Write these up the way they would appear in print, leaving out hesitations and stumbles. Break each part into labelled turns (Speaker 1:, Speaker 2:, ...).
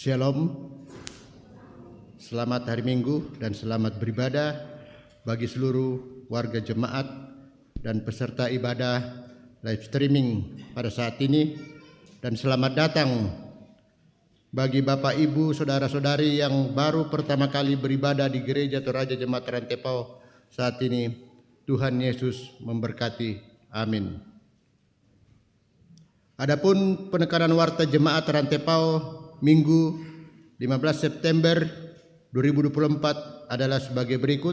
Speaker 1: Shalom, selamat hari Minggu dan selamat beribadah bagi seluruh warga jemaat dan peserta ibadah live streaming pada saat ini, dan selamat datang bagi Bapak Ibu saudara-saudari yang baru pertama kali beribadah di Gereja Toraja Jemaat Rantepao saat ini. Tuhan Yesus memberkati. Amin. Adapun penekanan warta jemaat Rantepao Minggu 15 September 2024 adalah sebagai berikut.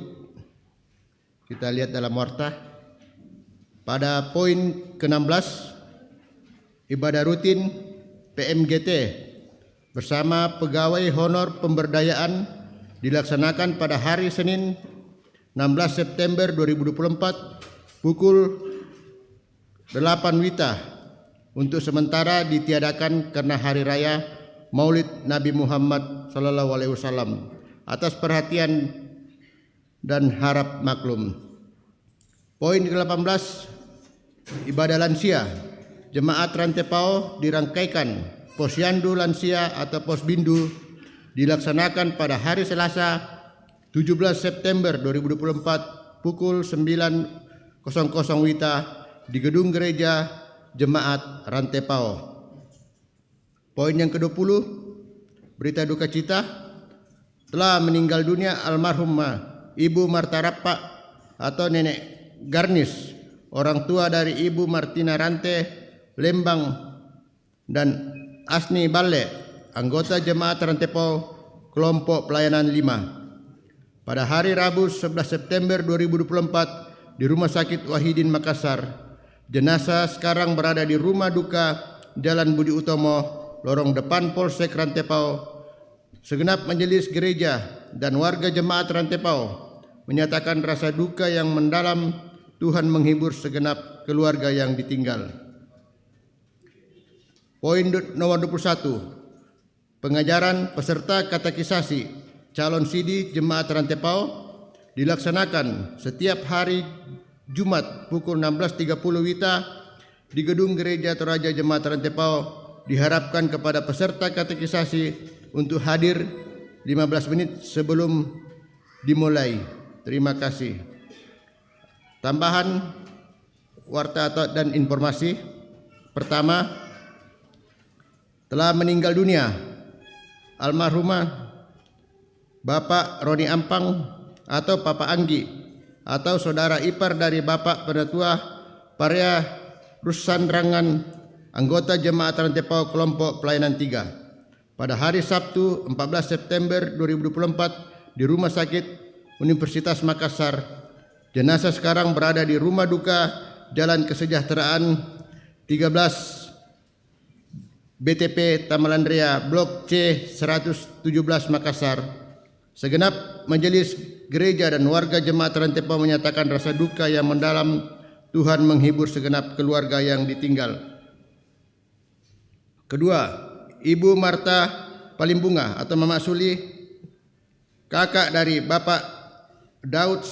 Speaker 1: Kita lihat dalam warta. Pada poin ke-16, ibadah rutin PMGT bersama pegawai honor pemberdayaan dilaksanakan pada hari Senin 16 September 2024 pukul 8 WITA untuk sementara ditiadakan karena hari raya Maulid Nabi Muhammad SAW. Atas perhatian dan harap maklum. Poin ke-18, ibadah lansia Jemaat Rantepao dirangkaikan Posyandu Lansia atau Posbindu dilaksanakan pada hari Selasa 17 September 2024 pukul 9.00 WITA di Gedung Gereja Jemaat Rantepao. Poin yang ke-20, berita duka cita, telah meninggal dunia almarhumah Ibu Marta Rappa atau Nenek Garnis, orang tua dari Ibu Martina Rante Lembang, dan Asni Balle, anggota Jemaat Rantepao Kelompok Pelayanan 5. Pada hari Rabu 11 September 2024 di Rumah Sakit Wahidin Makassar. Jenazah sekarang berada di rumah duka Jalan Budi Utomo, lorong depan Polsek Rantepao. Segenap majelis gereja dan warga jemaat Rantepao menyatakan rasa duka yang mendalam. Tuhan menghibur segenap keluarga yang ditinggal. Poin nomor 21, pengajaran peserta katekisasi calon sidi jemaat Rantepao dilaksanakan setiap hari Jumat pukul 16.30 WITA di Gedung Gereja Toraja Jemaat Rantepao. Diharapkan kepada peserta katekisasi untuk hadir 15 menit sebelum dimulai. Terima kasih. Tambahan warta dan informasi. Pertama, telah meninggal dunia almarhumah Bapak Roni Ampang atau Papa Anggi atau saudara ipar dari Bapak Penatua Parya Rusandrangan, anggota Jemaat Rantepao Kelompok Pelayanan 3 pada hari Sabtu 14 September 2024 di Rumah Sakit Universitas Makassar. Jenazah sekarang berada di rumah duka Jalan Kesejahteraan 13 BTP Tamalandrea Blok C 117 Makassar. Segenap majelis gereja dan warga Jemaat Rantepao menyatakan rasa duka yang mendalam. Tuhan menghibur segenap keluarga yang ditinggal. Kedua, Ibu Marta Palimbunga atau Mama Suli, kakak dari Bapak Daud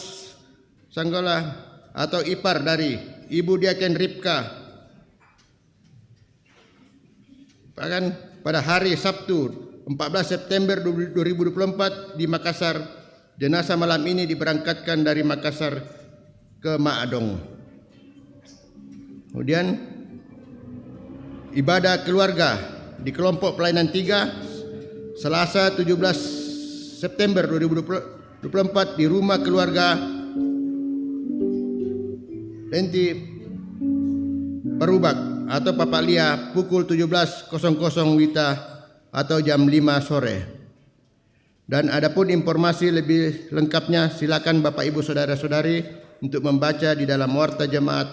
Speaker 1: Sanggola atau ipar dari Ibu Diaken Ripka. Bahkan pada hari Sabtu 14 September 2024 di Makassar, jenazah malam ini diberangkatkan dari Makassar ke Maadong. Kemudian ibadah keluarga di kelompok pelayanan 3 Selasa 17 September 2024 di rumah keluarga Lenti Perubak atau Papa Lia pukul 17.00 WITA atau jam 5 sore. Dan adapun informasi lebih lengkapnya silakan Bapak Ibu saudara-saudari untuk membaca di dalam warta jemaat.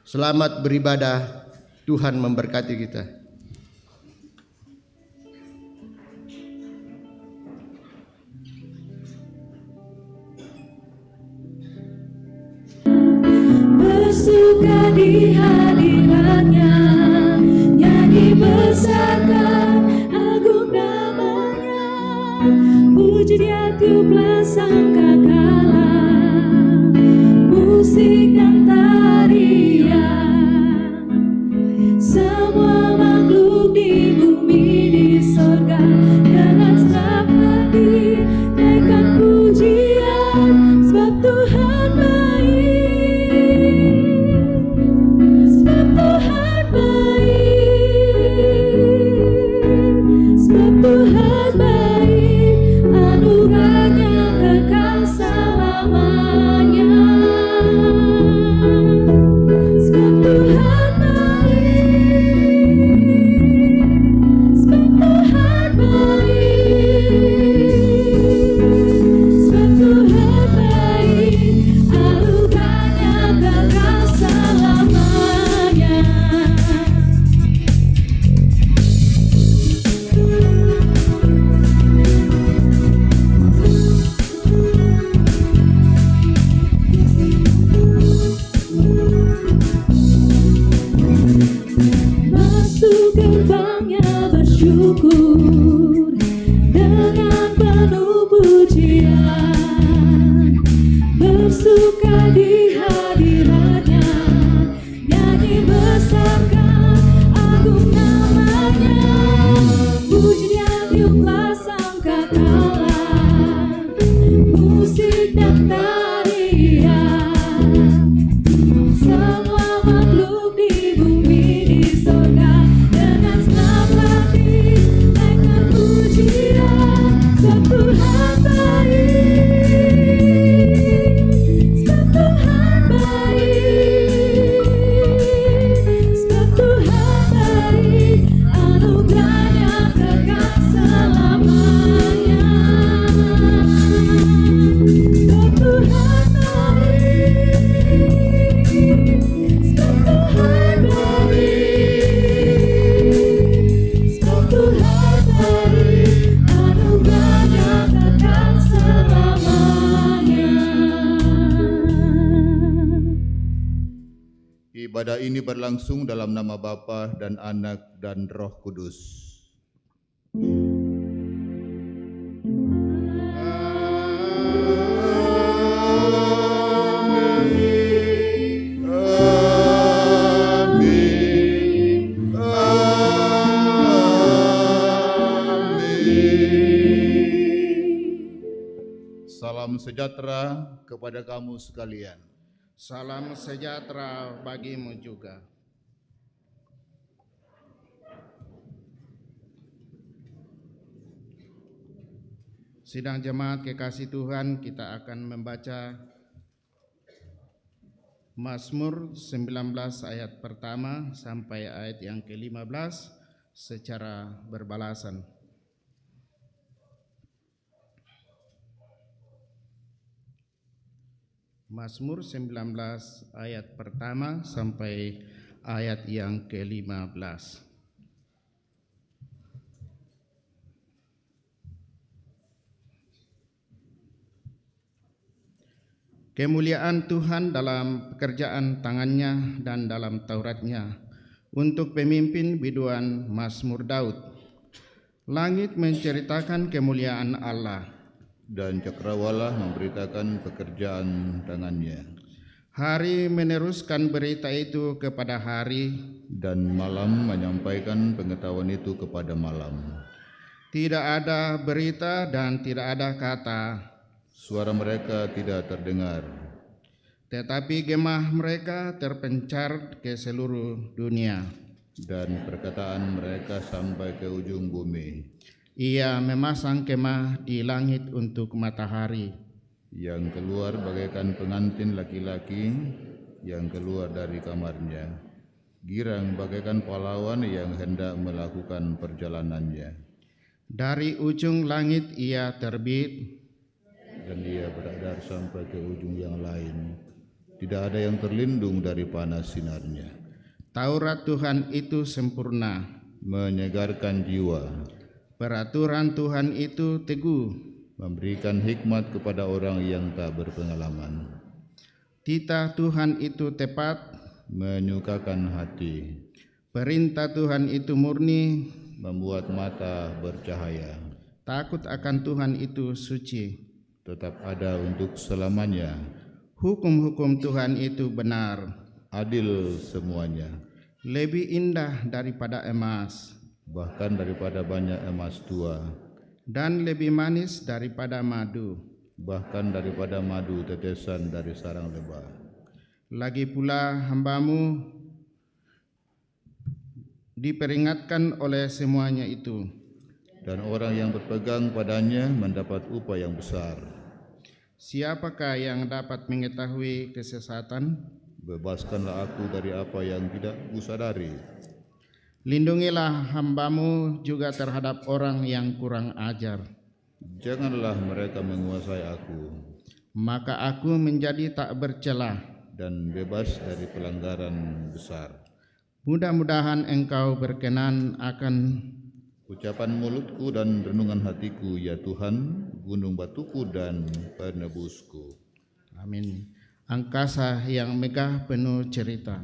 Speaker 1: Selamat beribadah. Tuhan memberkati kita.
Speaker 2: Bersuka di hadiratnya, nyanyi besarkan agung namanya, puji dia tiuplah sangkakala, musik dan tarian. Semua makhluk di bumi di sorga penuh pujian, bersuka di hadiratnya, nyanyi besarkan agung namanya. Pujian tiuplah sangkakala, musik dan tarian, semua makhluk di bumi di sorga dengan senang hati naikkan pujian. Sebab Tuhan baik, sebab Tuhan baik, sebab Tuhan baik, anugerahnya kekal selamanya. Sebab Tuhan baik, sebab Tuhan baik, sebab Tuhan baik, anugerahnya kekal selamanya.
Speaker 3: Ibadah ini berlangsung dalam nama Bapa dan Anak dan Roh Kudus. Salam sejahtera kepada kamu sekalian.
Speaker 1: Salam sejahtera bagimu juga. Sidang jemaat kekasih Tuhan, kita akan membaca Mazmur 19 ayat pertama sampai ayat yang ke-15 secara berbalasan. Mazmur 19 ayat pertama sampai ayat yang ke-15. Kemuliaan Tuhan dalam pekerjaan tangannya dan dalam Tauratnya untuk pemimpin biduan Mazmur Daud. Langit menceritakan kemuliaan Allah,
Speaker 3: Dan cakrawala memberitakan pekerjaan tangannya.
Speaker 1: hari meneruskan berita itu kepada hari,
Speaker 3: Dan malam menyampaikan pengetahuan itu kepada malam.
Speaker 1: tidak ada berita dan tidak ada kata,
Speaker 3: Suara mereka tidak terdengar,
Speaker 1: tetapi gemah mereka terpencar ke seluruh dunia.
Speaker 3: dan perkataan mereka sampai ke ujung bumi.
Speaker 1: Ia memasang kemah di langit untuk matahari,
Speaker 3: Yang keluar bagaikan pengantin laki-laki yang keluar dari kamarnya. Girang bagaikan pahlawan yang hendak melakukan perjalanannya.
Speaker 1: dari ujung langit ia terbit,
Speaker 3: Dan ia beradar sampai ke ujung yang lain. Tidak ada yang terlindung dari panas sinarnya.
Speaker 1: Taurat Tuhan itu sempurna,
Speaker 3: Menyegarkan jiwa,
Speaker 1: peraturan Tuhan itu teguh,
Speaker 3: memberikan hikmat kepada orang yang tak berpengalaman.
Speaker 1: titah Tuhan itu tepat,
Speaker 3: Menyukakan hati,
Speaker 1: perintah Tuhan itu murni,
Speaker 3: membuat mata bercahaya.
Speaker 1: takut akan Tuhan itu suci,
Speaker 3: Tetap ada untuk selamanya.
Speaker 1: hukum-hukum Tuhan itu benar,
Speaker 3: Adil semuanya,
Speaker 1: lebih indah daripada emas,
Speaker 3: bahkan daripada banyak emas tua,
Speaker 1: dan lebih manis daripada madu.
Speaker 3: bahkan daripada madu tetesan dari sarang lebah.
Speaker 1: Lagi pula hambamu diperingatkan oleh semuanya itu.
Speaker 3: Dan orang yang berpegang padanya mendapat upah yang besar.
Speaker 1: Siapakah yang dapat mengetahui kesesatan?
Speaker 3: Bebaskanlah aku dari apa yang tidak kusadari.
Speaker 1: Lindungilah hambamu juga terhadap orang yang kurang ajar.
Speaker 3: Janganlah mereka menguasai aku,
Speaker 1: Maka aku menjadi tak bercelah.
Speaker 3: dan bebas dari pelanggaran besar.
Speaker 1: Mudah-mudahan engkau berkenan akan
Speaker 3: Ucapan mulutku dan renungan hatiku, ya Tuhan, gunung batuku dan penebusku.
Speaker 1: Amin. Angkasa yang megah penuh cerita.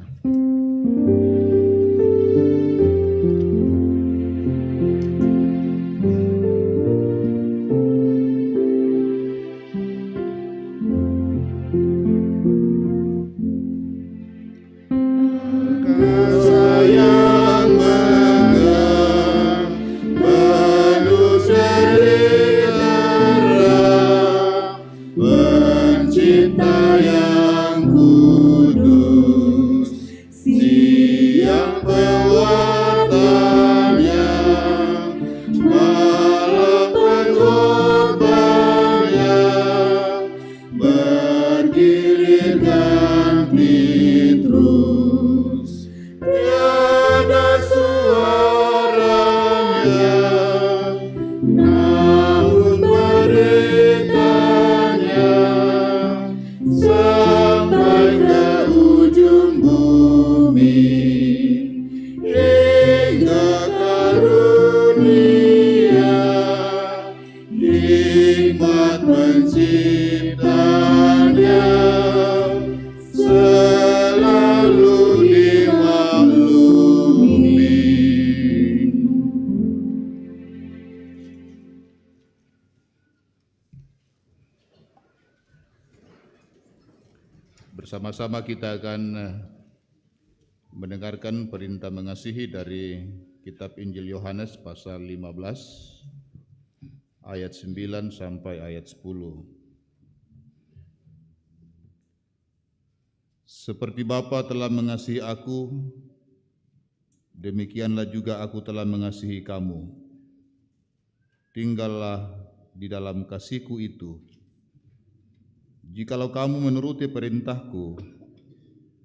Speaker 3: hikmat penciptanya selalu dimaklumi. Bersama-sama kita akan mendengarkan perintah mengasihi dari kitab Injil Yohanes pasal 15 ayat 9 sampai ayat 10. Seperti Bapa telah mengasihi aku, demikianlah juga aku telah mengasihi kamu. Tinggallah di dalam kasih-Ku itu. Jikalau kamu menuruti perintah-Ku,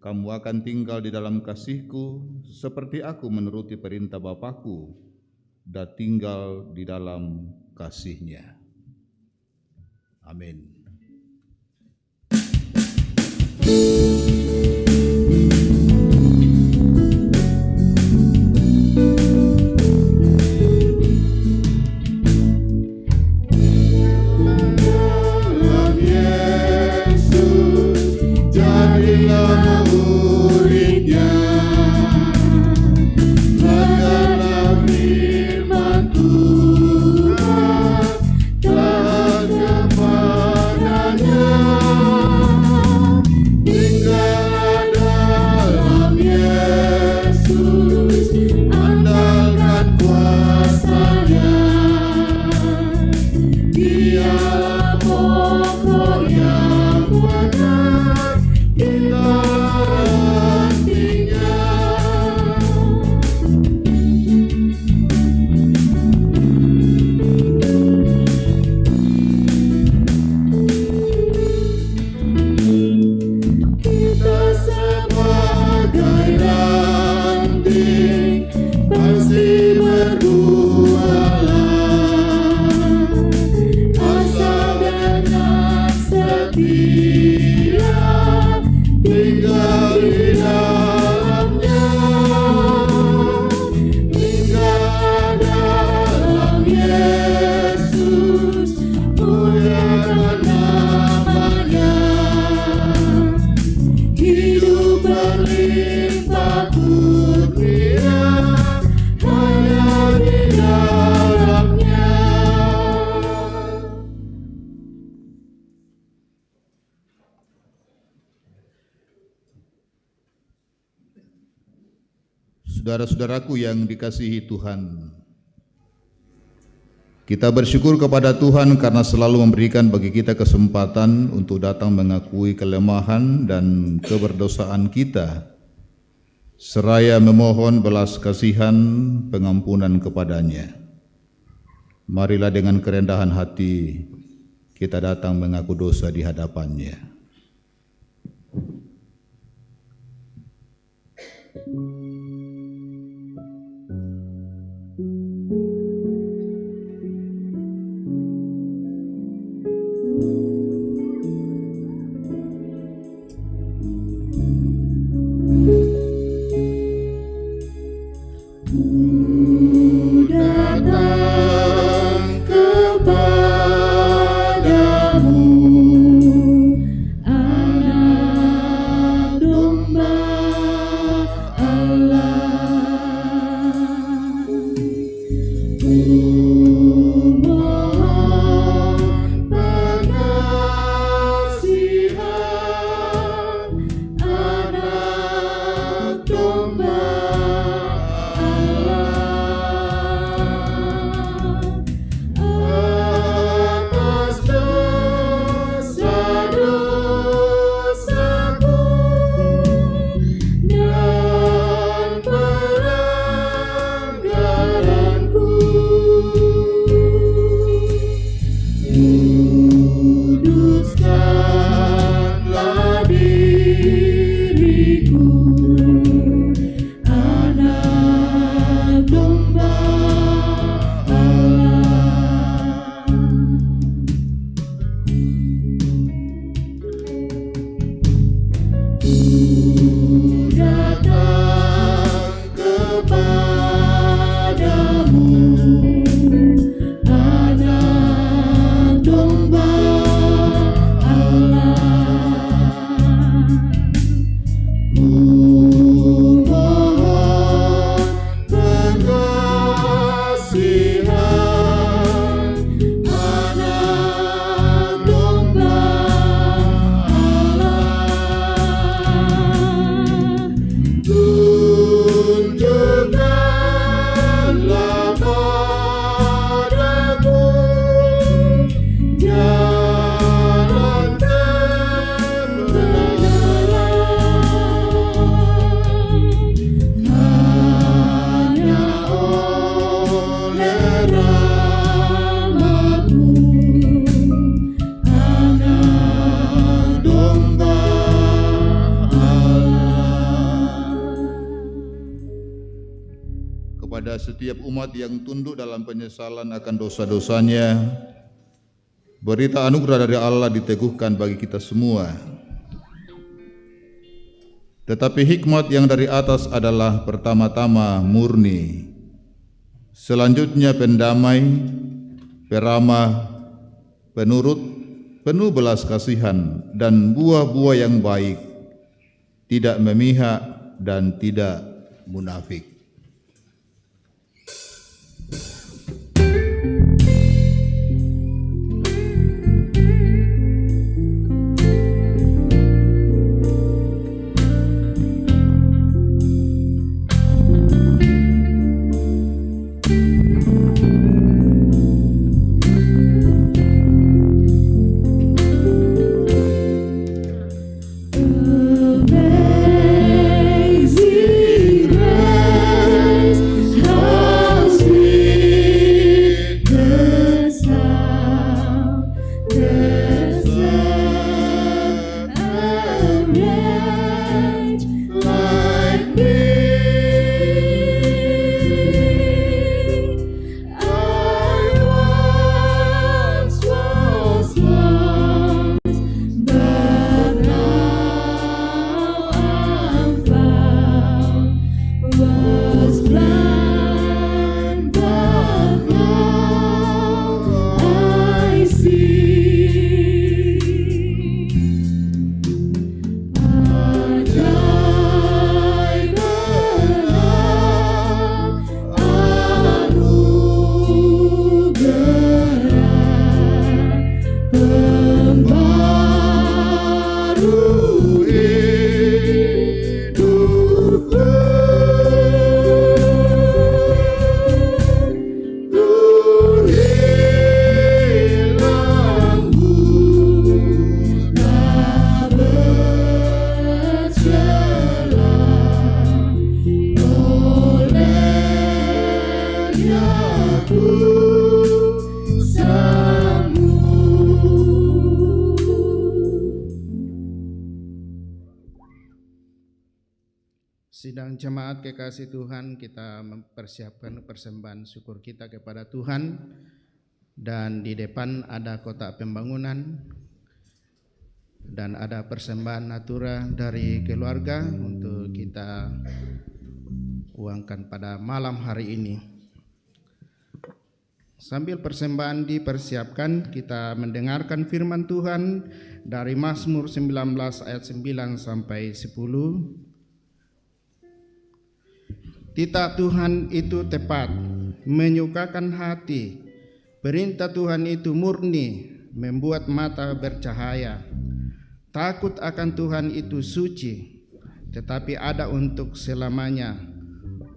Speaker 3: kamu akan tinggal di dalam kasih-Ku seperti aku menuruti perintah Bapa-Ku dan tinggal di dalam kasih-Nya. Amin. Saudara-saudaraku yang dikasihi Tuhan, kita bersyukur kepada Tuhan karena selalu memberikan bagi kita kesempatan untuk datang mengakui kelemahan dan keberdosaan kita, seraya memohon belas kasihan pengampunan kepadanya. Marilah dengan kerendahan hati kita datang mengaku dosa di hadapannya.
Speaker 2: Mohon
Speaker 3: kepada setiap umat yang tunduk dalam penyesalan akan dosa-dosanya. Berita anugerah dari Allah diteguhkan bagi kita semua. Tetapi hikmat yang dari atas adalah pertama-tama murni, selanjutnya pendamai, peramah, penurut, penuh belas kasihan, dan buah-buah yang baik, tidak memihak dan tidak munafik.
Speaker 2: Amazing grace, how sweet the sound that saved a wretch like me. I once was lost, but now I'm found. Was blind, but now I see. Ajaib anugerah pembaru hidupku. Ku hilang tak bercela olehnya ku sambut.
Speaker 1: Sidang jemaat kekasih Tuhan, kita mempersiapkan persembahan syukur kita kepada Tuhan, dan di depan ada kotak pembangunan dan ada persembahan natura dari keluarga untuk kita uangkan pada malam hari ini. Sambil persembahan dipersiapkan, kita mendengarkan firman Tuhan dari Mazmur 19 ayat 9 sampai 10. Titah Tuhan itu tepat, menyukakan hati. Perintah Tuhan itu murni, membuat mata bercahaya. Takut akan Tuhan itu suci, tetapi ada untuk selamanya.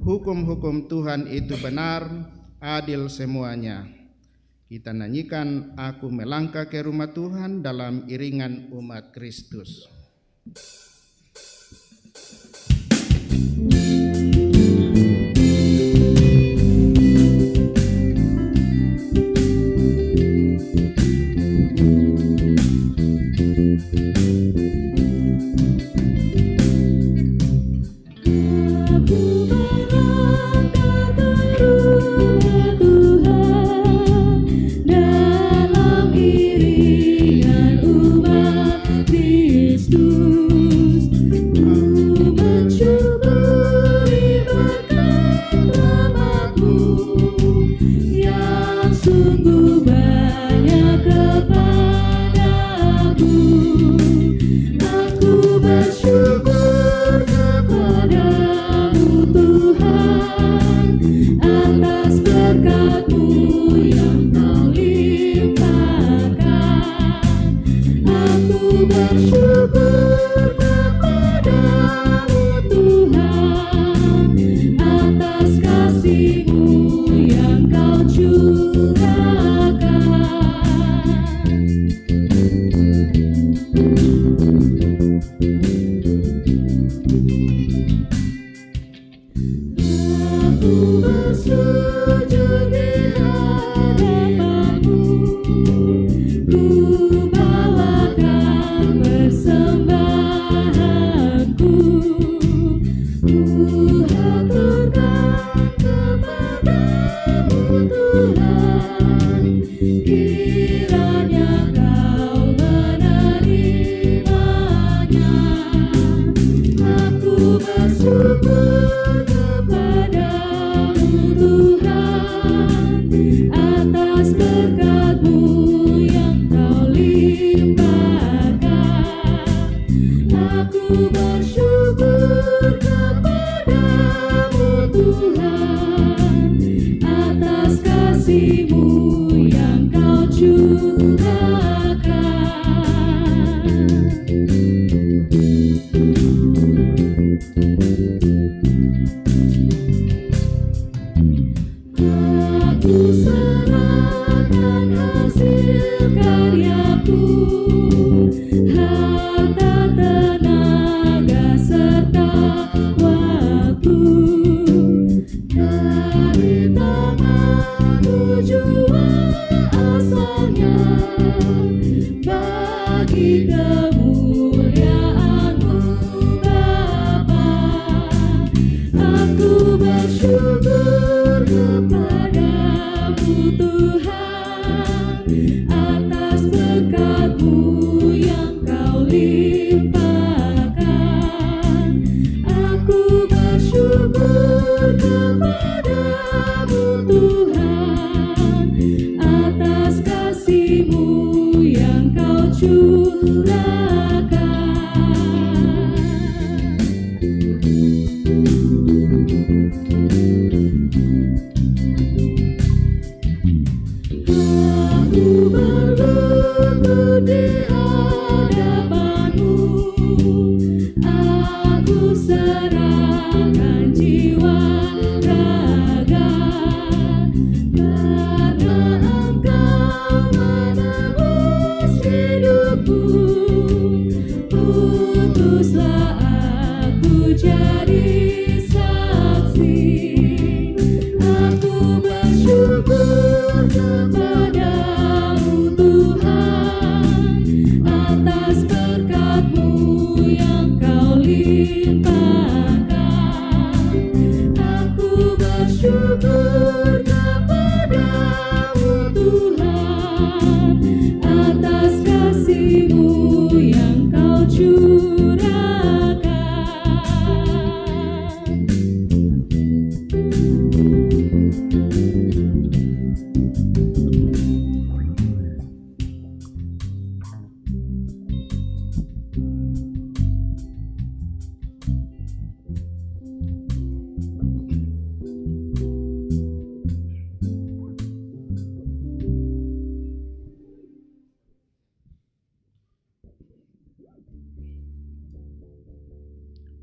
Speaker 1: Hukum-hukum Tuhan itu benar, adil semuanya. Kita nyanyikan Aku Melangkah ke Rumah Tuhan dalam iringan umat Kristus.
Speaker 2: karyaku, harta tenaga serta waktu, dari tangan tujuan asalnya, bagi kemuliaan-Mu Bapa. Aku bersyukur kepada-Mu Tuhan, atas berkat-Mu yang Kau limpahkan. Aku bersyukur kepada-Mu Tuhan, atas kasih-Mu yang Kau curahkan. Aku berlutut di hadapan-Mu, aku serahkan jiwa raga, karena Engkau menebus hidupku. Utuslah aku jadi saksi. Aku bersyukur kepada-Mu Tuhan, atas berkat-Mu yang Kau limpahkan. Aku bersyukur kepada-Mu Tuhan, atas kasih-Mu yang Kau curahkan.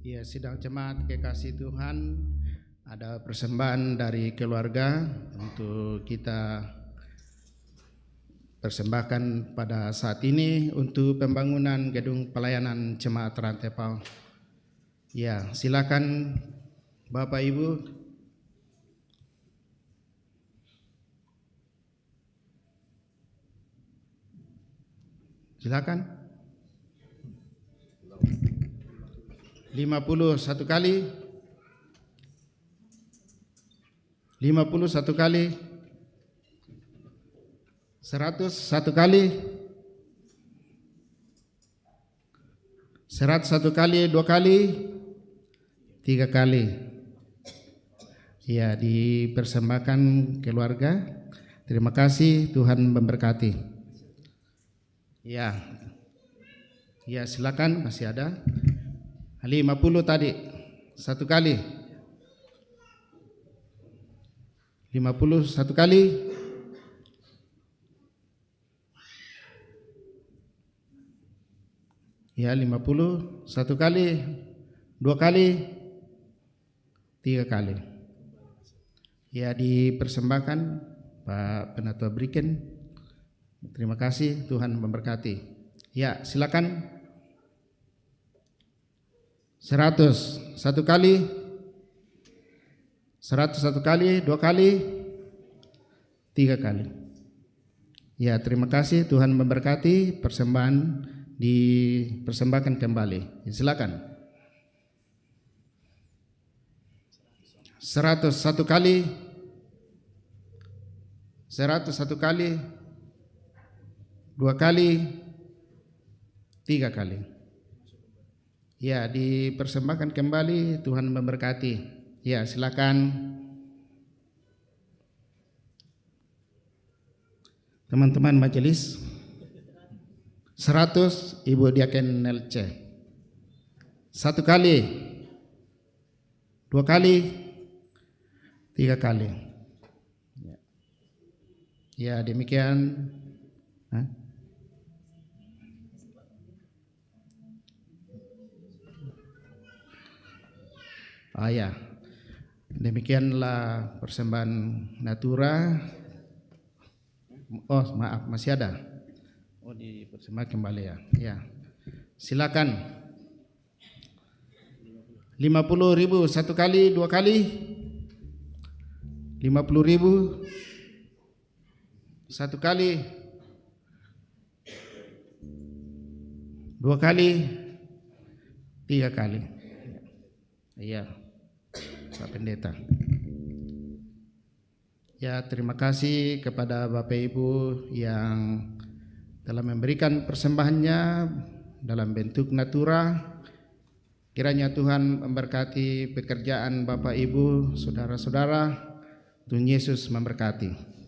Speaker 1: Ya, sidang jemaat kekasih Tuhan, ada persembahan dari keluarga untuk kita persembahkan pada saat ini untuk pembangunan gedung pelayanan jemaat Rantepal. Ya, silakan Bapak Ibu. Silakan. 51 kali, 51 kali, 101 kali, 101 kali, 2 kali, 3 kali. Ya, dipersembahkan keluarga. Terima kasih, Tuhan memberkati. Ya, silakan, masih ada. 50 tadi, 1 kali, 51 kali, ya 50, 1 kali, 2 kali, 3 kali. Ya, dipersembahkan Pak Penatua Briken. Terima kasih, Tuhan memberkati. Ya, silakan. 100, 1 kali, 101 kali, 2 kali, 3 kali. Ya, terima kasih, Tuhan memberkati. Persembahan dipersembahkan kembali. Silakan. 101 kali, 101 kali, 2 kali, 3 kali. Ya, dipersembahkan kembali. Tuhan memberkati. Ya, silakan. Teman-teman majelis. 100 Ibu Diaken Nelce. 1 kali, 2 kali, 3 kali. Ya, demikian. Ya, demikianlah persembahan Natura. Oh, maaf, masih ada.
Speaker 4: Oh, dipersembahkan kembali ya. Ya. Silakan. 50.000 satu kali, dua kali. 50.000 satu kali, dua kali, tiga kali. Iya, Pak Pendeta. Ya, terima kasih kepada Bapak Ibu yang telah memberikan persembahannya dalam bentuk natura. Kiranya Tuhan memberkati pekerjaan Bapak Ibu, saudara-saudara. Tuhan Yesus memberkati.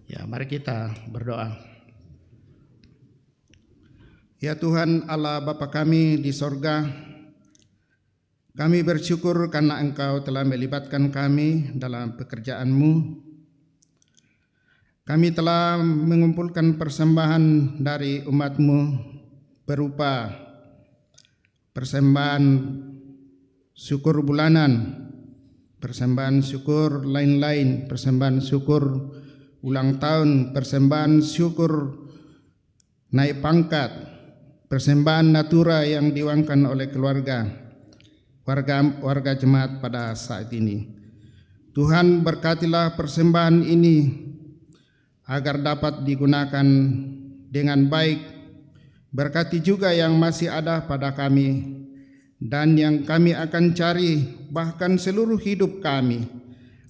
Speaker 4: Ya, mari kita berdoa. Ya Tuhan Allah Bapa kami di sorga, kami bersyukur karena Engkau telah melibatkan kami dalam pekerjaan-Mu. Kami telah mengumpulkan persembahan dari umat-Mu berupa persembahan syukur bulanan, persembahan syukur lain-lain, persembahan syukur ulang tahun, persembahan syukur naik pangkat, persembahan natura yang diuangkan oleh warga jemaat pada saat ini. Tuhan berkatilah persembahan ini agar dapat digunakan dengan baik. Berkati juga yang masih ada pada kami dan yang kami akan cari, bahkan seluruh hidup kami.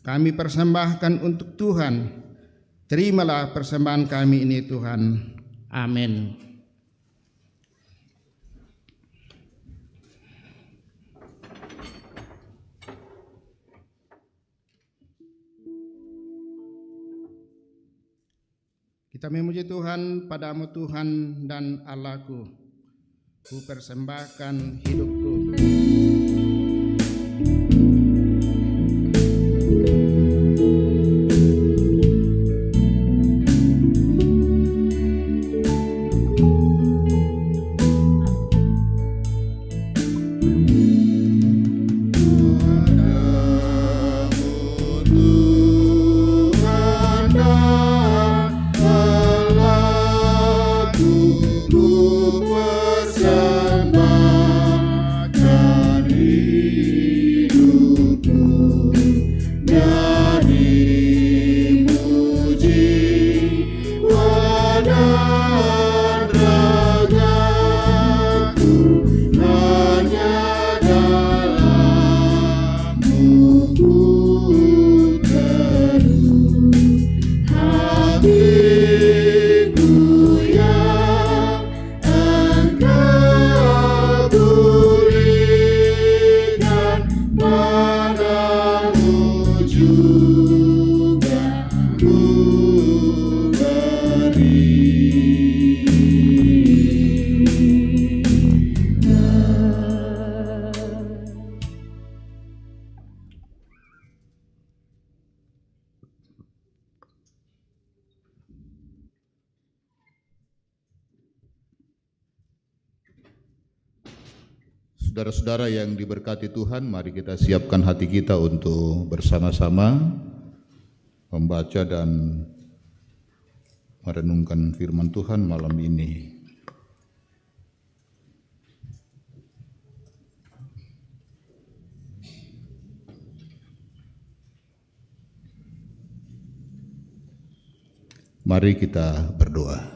Speaker 4: Kami persembahkan untuk Tuhan. Terimalah persembahan kami ini Tuhan. Amin. Kita memuji Tuhan, padamu Tuhan dan Allahku, ku persembahkan hidupku.
Speaker 3: Saudara-saudara yang diberkati Tuhan, mari kita siapkan hati kita untuk bersama-sama membaca dan merenungkan firman Tuhan malam ini. Mari kita berdoa.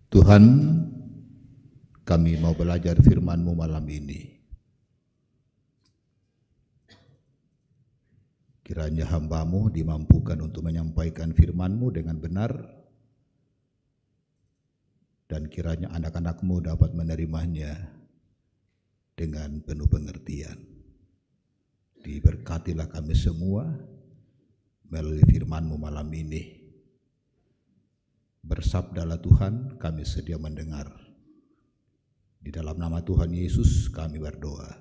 Speaker 3: Tuhan, kami mau belajar firman-Mu malam ini. Kiranya hamba-Mu dimampukan untuk menyampaikan firman-Mu dengan benar, dan kiranya anak-anak-Mu dapat menerimanya dengan penuh pengertian. Diberkatilah kami semua melalui firman-Mu malam ini. Bersabdalah Tuhan, kami sedia mendengar. Di dalam nama Tuhan Yesus kami berdoa.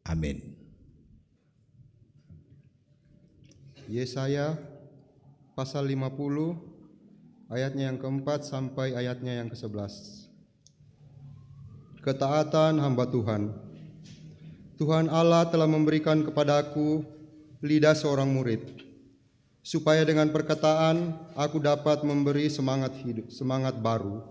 Speaker 3: Amin.
Speaker 5: Yesaya pasal 50 ayatnya yang keempat sampai ayatnya yang ke-11. Ketaatan hamba Tuhan. Tuhan Allah telah memberikan kepadaku lidah seorang murid, supaya dengan perkataan aku dapat memberi semangat hidup, semangat baru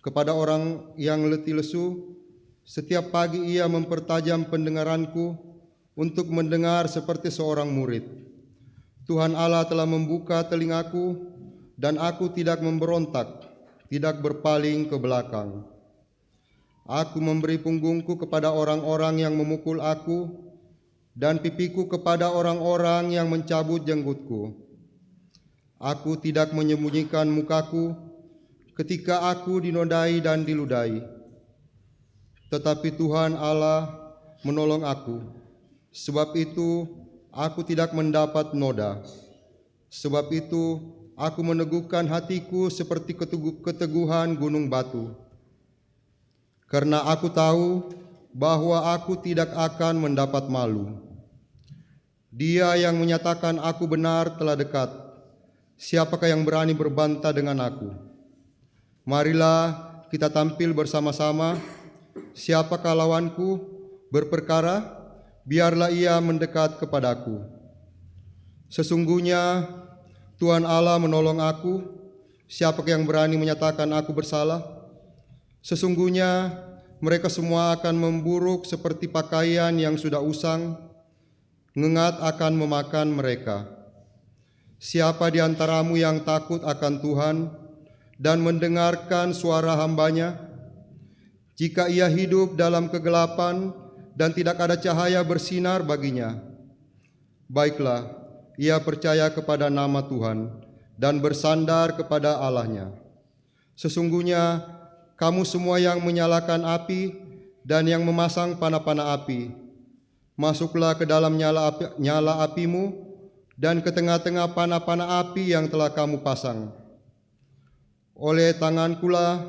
Speaker 5: kepada orang yang letih lesu. Setiap pagi ia mempertajam pendengaranku untuk mendengar seperti seorang murid. Tuhan Allah telah membuka telingaku dan aku tidak memberontak, tidak berpaling ke belakang. Aku memberi punggungku kepada orang-orang yang memukul aku dan pipiku kepada orang-orang yang mencabut jenggotku. Aku tidak menyembunyikan mukaku ketika aku dinodai dan diludahi. Tetapi Tuhan Allah menolong aku. Sebab itu aku tidak mendapat noda. Sebab itu aku meneguhkan hatiku seperti keteguhan gunung batu. Karena aku tahu bahwa aku tidak akan mendapat malu. Dia yang menyatakan aku benar telah dekat. Siapakah yang berani berbantah dengan aku? Marilah kita tampil bersama-sama. Siapakah lawanku berperkara? Biarlah ia mendekat kepadaku. Sesungguhnya Tuhan Allah menolong aku. Siapakah yang berani menyatakan aku bersalah? Sesungguhnya mereka semua akan memburuk seperti pakaian yang sudah usang, ngengat akan memakan mereka. Siapa di antaramu yang takut akan Tuhan dan mendengarkan suara hamba-Nya? Jika ia hidup dalam kegelapan dan tidak ada cahaya bersinar baginya, baiklah, ia percaya kepada nama Tuhan dan bersandar kepada Allah-Nya. Sesungguhnya kamu semua yang menyalakan api dan yang memasang panah-panah api, masuklah ke dalam nyala apimu dan ke tengah-tengah panah-panah api yang telah kamu pasang. Oleh tangankulah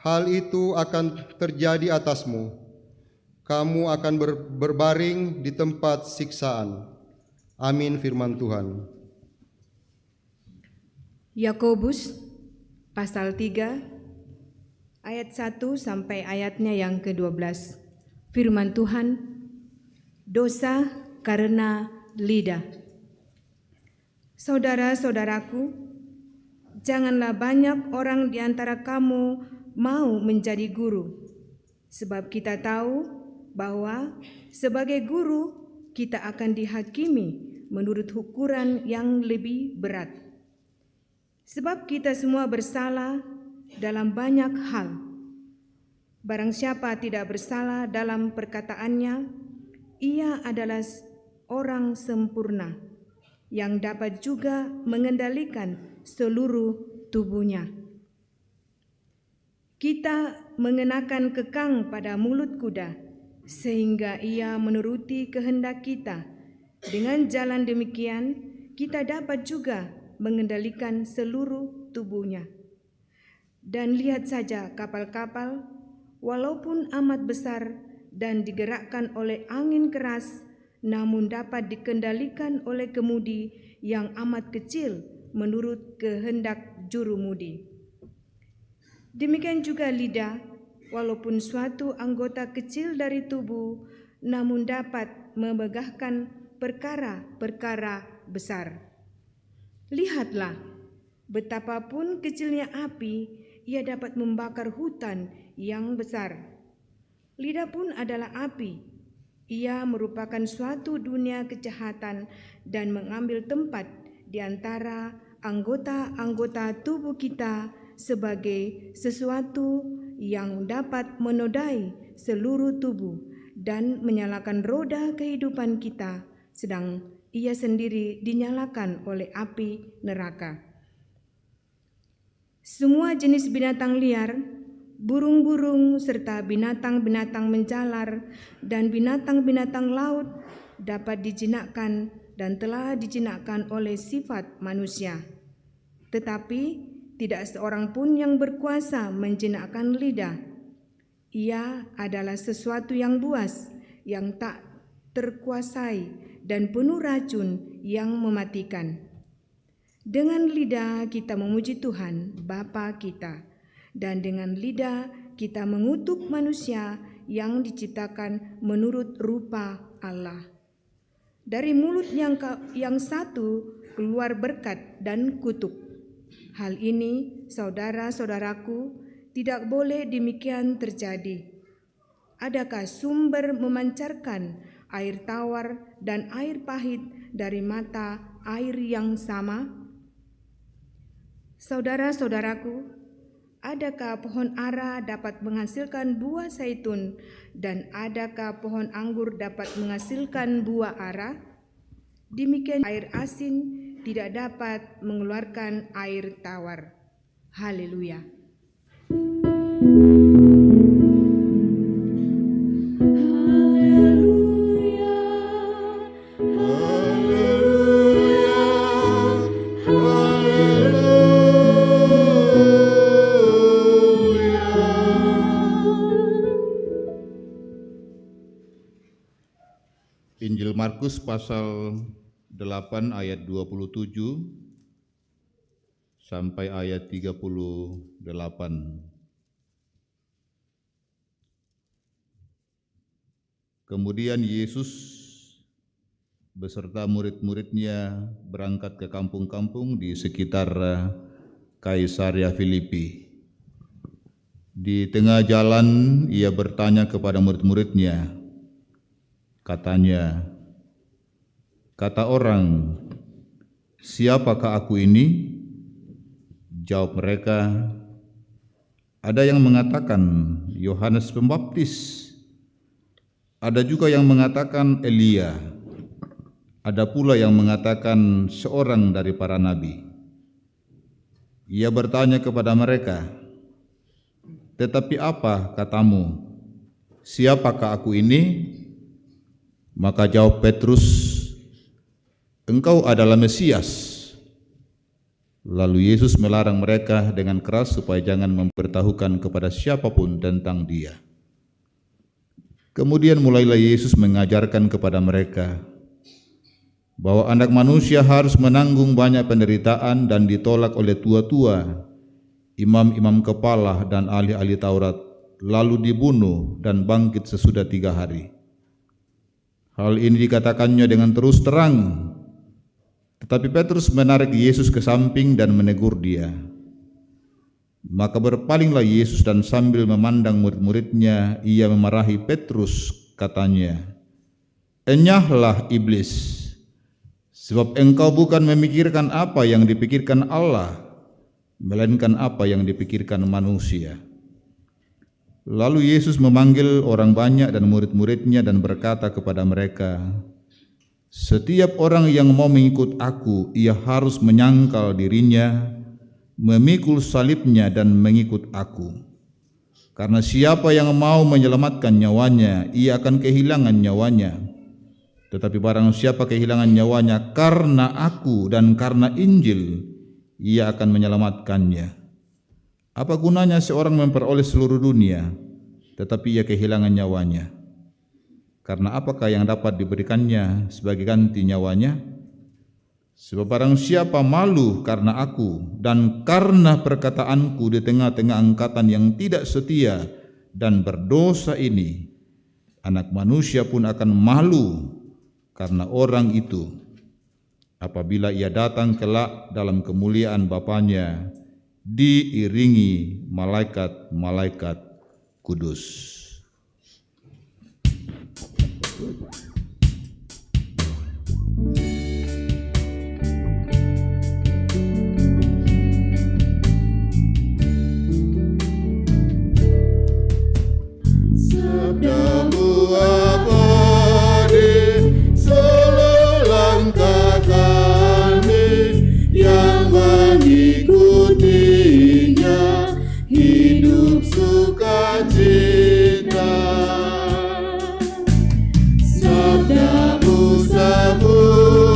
Speaker 5: hal itu akan terjadi atasmu. Kamu akan berbaring di tempat siksaan. Amin firman Tuhan.
Speaker 6: Yakobus pasal 3 ayat 1 sampai ayatnya yang ke-12. Firman Tuhan, dosa karena lidah. Saudara-saudaraku, janganlah banyak orang di antara kamu mau menjadi guru, sebab kita tahu bahwa sebagai guru kita akan dihakimi menurut ukuran yang lebih berat. Sebab kita semua bersalah dalam banyak hal. Barang siapa tidak bersalah dalam perkataannya, ia adalah orang sempurna yang dapat juga mengendalikan seluruh tubuhnya. Kita mengenakan kekang pada mulut kuda, sehingga ia menuruti kehendak kita. Dengan jalan demikian, kita dapat juga mengendalikan seluruh tubuhnya. Dan lihat saja kapal-kapal, walaupun amat besar dan digerakkan oleh angin keras, namun dapat dikendalikan oleh kemudi yang amat kecil menurut kehendak jurumudi. Demikian juga lidah, walaupun suatu anggota kecil dari tubuh, namun dapat memegahkan perkara-perkara besar. Lihatlah, betapapun kecilnya api, ia dapat membakar hutan yang besar. Lidah pun adalah api. Ia merupakan suatu dunia kejahatan dan mengambil tempat di antara anggota-anggota tubuh kita sebagai sesuatu yang dapat menodai seluruh tubuh dan menyalakan roda kehidupan kita, sedang ia sendiri dinyalakan oleh api neraka. Semua jenis binatang liar, burung-burung serta binatang-binatang menjalar dan binatang-binatang laut dapat dijinakkan dan telah dijinakkan oleh sifat manusia. Tetapi tidak seorang pun yang berkuasa menjinakkan lidah, Ia adalah sesuatu yang buas, yang tak terkuasai, dan penuh racun yang mematikan. Dengan lidah kita memuji Tuhan, Bapa kita, dan dengan lidah kita mengutuk manusia yang diciptakan menurut rupa Allah. Dari mulut yang satu keluar berkat dan kutuk. Hal ini, saudara-saudaraku, tidak boleh demikian terjadi. Adakah sumber memancarkan air tawar dan air pahit dari mata air yang sama? Saudara-saudaraku, adakah pohon ara dapat menghasilkan buah zaitun dan adakah pohon anggur dapat menghasilkan buah ara? Demikian air asin tidak dapat mengeluarkan air tawar. Haleluya.
Speaker 3: Injil Markus pasal 8 ayat 27 sampai ayat 38. Kemudian Yesus beserta murid-muridnya berangkat ke kampung-kampung di sekitar Kaisarea Filipi. Di tengah jalan ia bertanya kepada murid-muridnya, katanya, kata orang, siapakah aku ini? Jawab mereka, ada yang mengatakan Yohanes Pembaptis, ada juga yang mengatakan Elia, ada pula yang mengatakan seorang dari para nabi. Ia bertanya kepada mereka, tetapi apa katamu? Siapakah aku ini? Maka jawab Petrus, engkau adalah Mesias. Lalu Yesus melarang mereka dengan keras supaya jangan memberitahukan kepada siapapun tentang Dia. Kemudian mulailah Yesus mengajarkan kepada mereka bahwa Anak Manusia harus menanggung banyak penderitaan dan ditolak oleh tua-tua, imam-imam kepala dan ahli-ahli Taurat, lalu dibunuh dan bangkit sesudah 3 hari. Hal ini dikatakannya dengan terus terang. Tetapi Petrus menarik Yesus ke samping dan menegur dia. Maka berpalinglah Yesus dan sambil memandang murid-muridnya, ia memarahi Petrus, katanya, enyahlah iblis, sebab engkau bukan memikirkan apa yang dipikirkan Allah, melainkan apa yang dipikirkan manusia. Lalu Yesus memanggil orang banyak dan murid-muridnya dan berkata kepada mereka, setiap orang yang mau mengikut aku, ia harus menyangkal dirinya, memikul salibnya dan mengikut aku. Karena siapa yang mau menyelamatkan nyawanya, ia akan kehilangan nyawanya. Tetapi barang siapa kehilangan nyawanya karena aku dan karena Injil, ia akan menyelamatkannya. Apa gunanya seorang memperoleh seluruh dunia, tetapi ia kehilangan nyawanya? Karena apakah yang dapat diberikannya sebagai ganti nyawanya? Sebab barang siapa malu karena aku dan karena perkataanku di tengah-tengah angkatan yang tidak setia dan berdosa ini, Anak Manusia pun akan malu karena orang itu apabila ia datang kelak dalam kemuliaan Bapanya diiringi malaikat-malaikat kudus.
Speaker 2: Sabdamu abadi seluruh langkah kami, yang mengikutinya hidup sukacita. Sabdamu sambut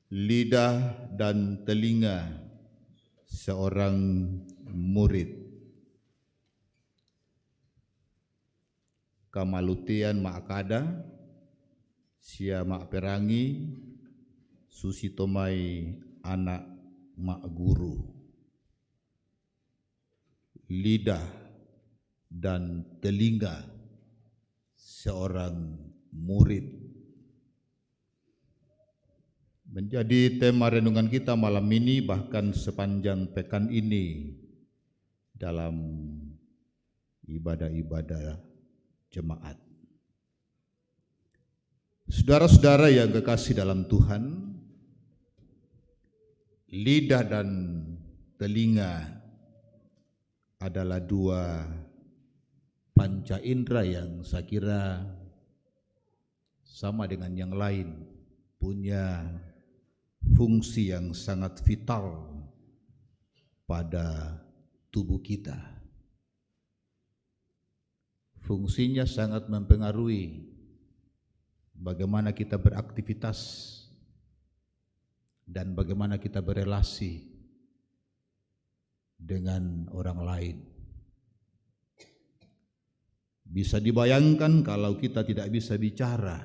Speaker 3: lidah dan telinga seorang murid. Kamalutian Maakada, sia mak perangi, susi tomai anak mak guru. Lidah dan telinga seorang murid menjadi tema renungan kita malam ini, bahkan sepanjang pekan ini dalam ibadah-ibadah jemaat. Saudara-saudara yang kekasih dalam Tuhan, lidah dan telinga adalah dua panca indera yang saya kira sama dengan yang lain, punya fungsi yang sangat vital pada tubuh kita. Fungsinya sangat mempengaruhi bagaimana kita beraktivitas dan bagaimana kita berelasi dengan orang lain. Bisa dibayangkan kalau kita tidak bisa bicara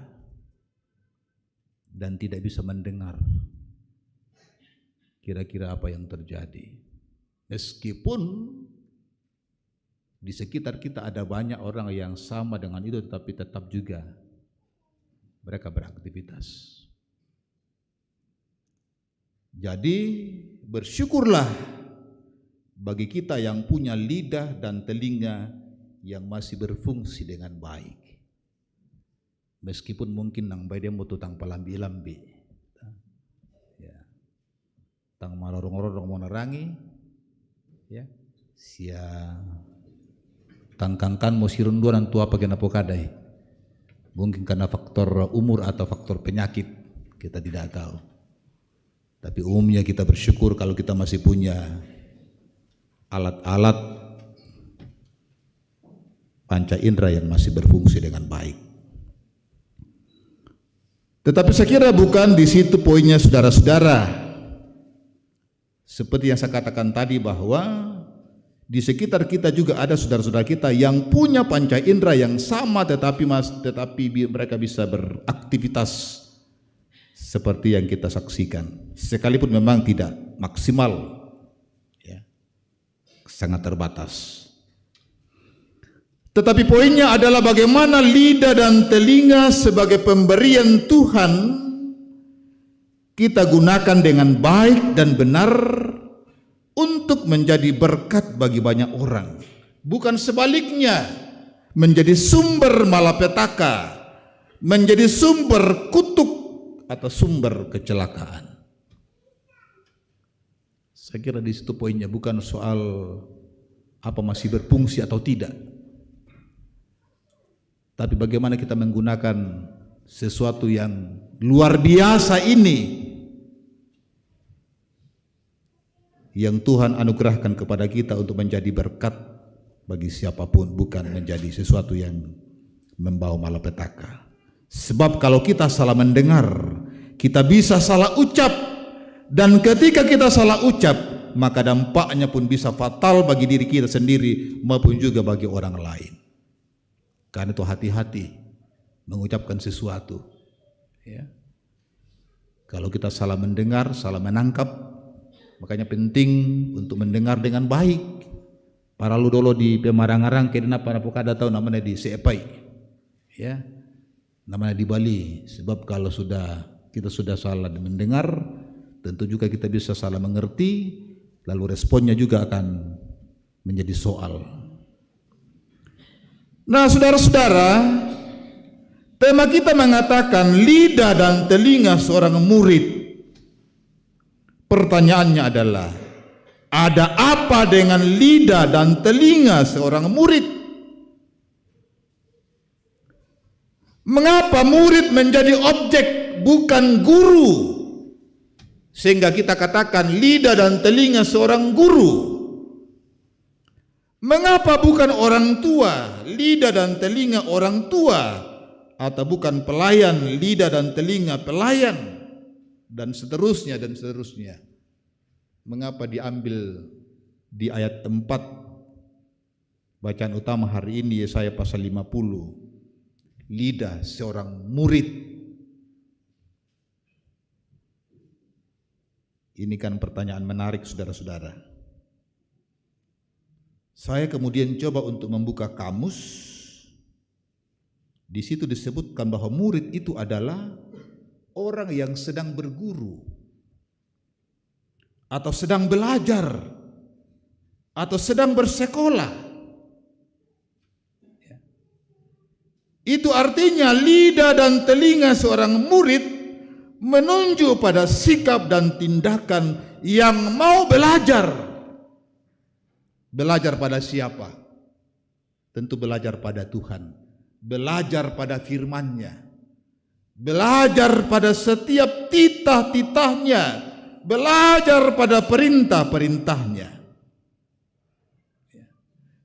Speaker 3: dan tidak bisa mendengar, kira-kira apa yang terjadi? Meskipun di sekitar kita ada banyak orang yang sama dengan itu, tetapi tetap juga mereka beraktivitas. Jadi bersyukurlah bagi kita yang punya lidah dan telinga yang masih berfungsi dengan baik. Meskipun mungkin nang bae demo tutang palambi-lambi, ya, tang marorong-rorong mau nerangi, ya, sia tangkangkan mau sirunduan tua pakai napokadai. Mungkin karena faktor umur atau faktor penyakit, kita tidak tahu. Tapi umumnya kita bersyukur kalau kita masih punya alat-alat panca indera yang masih berfungsi dengan baik. Tetapi saya kira bukan di situ poinnya, saudara-saudara. Seperti yang saya katakan tadi, bahwa di sekitar kita juga ada saudara-saudara kita yang punya panca indera yang sama, tetapi mereka bisa beraktivitas seperti yang kita saksikan, sekalipun memang tidak maksimal, ya, sangat terbatas. Tetapi poinnya adalah bagaimana lidah dan telinga sebagai pemberian Tuhan kita gunakan dengan baik dan benar untuk menjadi berkat bagi banyak orang, bukan sebaliknya menjadi sumber malapetaka, menjadi sumber kutuk atau sumber kecelakaan. Saya kira di situ poinnya, bukan soal apa masih berfungsi atau tidak, tapi bagaimana kita menggunakan sesuatu yang luar biasa ini yang Tuhan anugerahkan kepada kita untuk menjadi berkat bagi siapapun, bukan menjadi sesuatu yang membawa malapetaka. Sebab kalau kita salah mendengar, kita bisa salah ucap, dan ketika kita salah ucap, maka dampaknya pun bisa fatal bagi diri kita sendiri maupun juga bagi orang lain. Karena itu hati-hati mengucapkan sesuatu, ya. Kalau kita salah mendengar, salah menangkap, makanya penting untuk mendengar dengan baik. Para lu dulu di Pemarangarang kena para pokada tahu namanya di Seepai, ya, namanya di Bali. Sebab kalau kita sudah salah mendengar, tentu juga kita bisa salah mengerti, lalu responnya juga akan menjadi soal. Nah, saudara-saudara, tema kita mengatakan lidah dan telinga seorang murid. Pertanyaannya adalah, ada apa dengan lidah dan telinga seorang murid? Mengapa murid menjadi objek bukan guru? Sehingga kita katakan lidah dan telinga seorang guru. Mengapa bukan orang tua, lidah dan telinga orang tua, atau bukan pelayan, lidah dan telinga pelayan? dan seterusnya dan seterusnya. Mengapa diambil di ayat 4 bacaan utama hari ini, Yesaya pasal 50, lidah seorang murid? Ini kan pertanyaan menarik, saudara-saudara. Saya kemudian coba untuk membuka kamus. Di situ disebutkan bahwa murid itu adalah orang yang sedang berguru atau sedang belajar atau sedang bersekolah. Itu artinya lidah dan telinga seorang murid menunjuk pada sikap dan tindakan yang mau belajar. Belajar pada siapa? Tentu belajar pada Tuhan. Belajar pada firman-Nya, belajar pada setiap titah-titahnya, belajar pada perintah-perintahnya.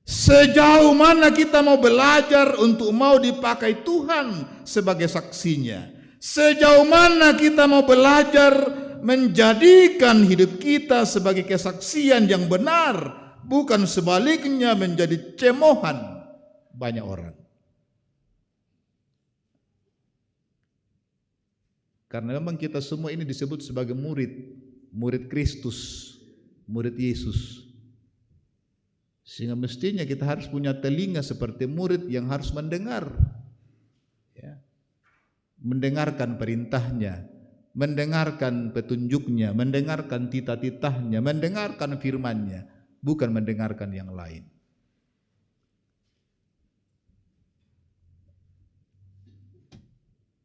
Speaker 3: Sejauh mana kita mau belajar untuk mau dipakai Tuhan sebagai saksinya? Sejauh mana kita mau belajar menjadikan hidup kita sebagai kesaksian yang benar, bukan sebaliknya menjadi cemohan banyak orang. Karena memang kita semua ini disebut sebagai murid Kristus, murid Yesus. Sehingga mestinya kita harus punya telinga seperti murid yang harus mendengar, ya, mendengarkan perintahnya, mendengarkan petunjuknya, mendengarkan titah-titahnya, mendengarkan firman-Nya, bukan mendengarkan yang lain.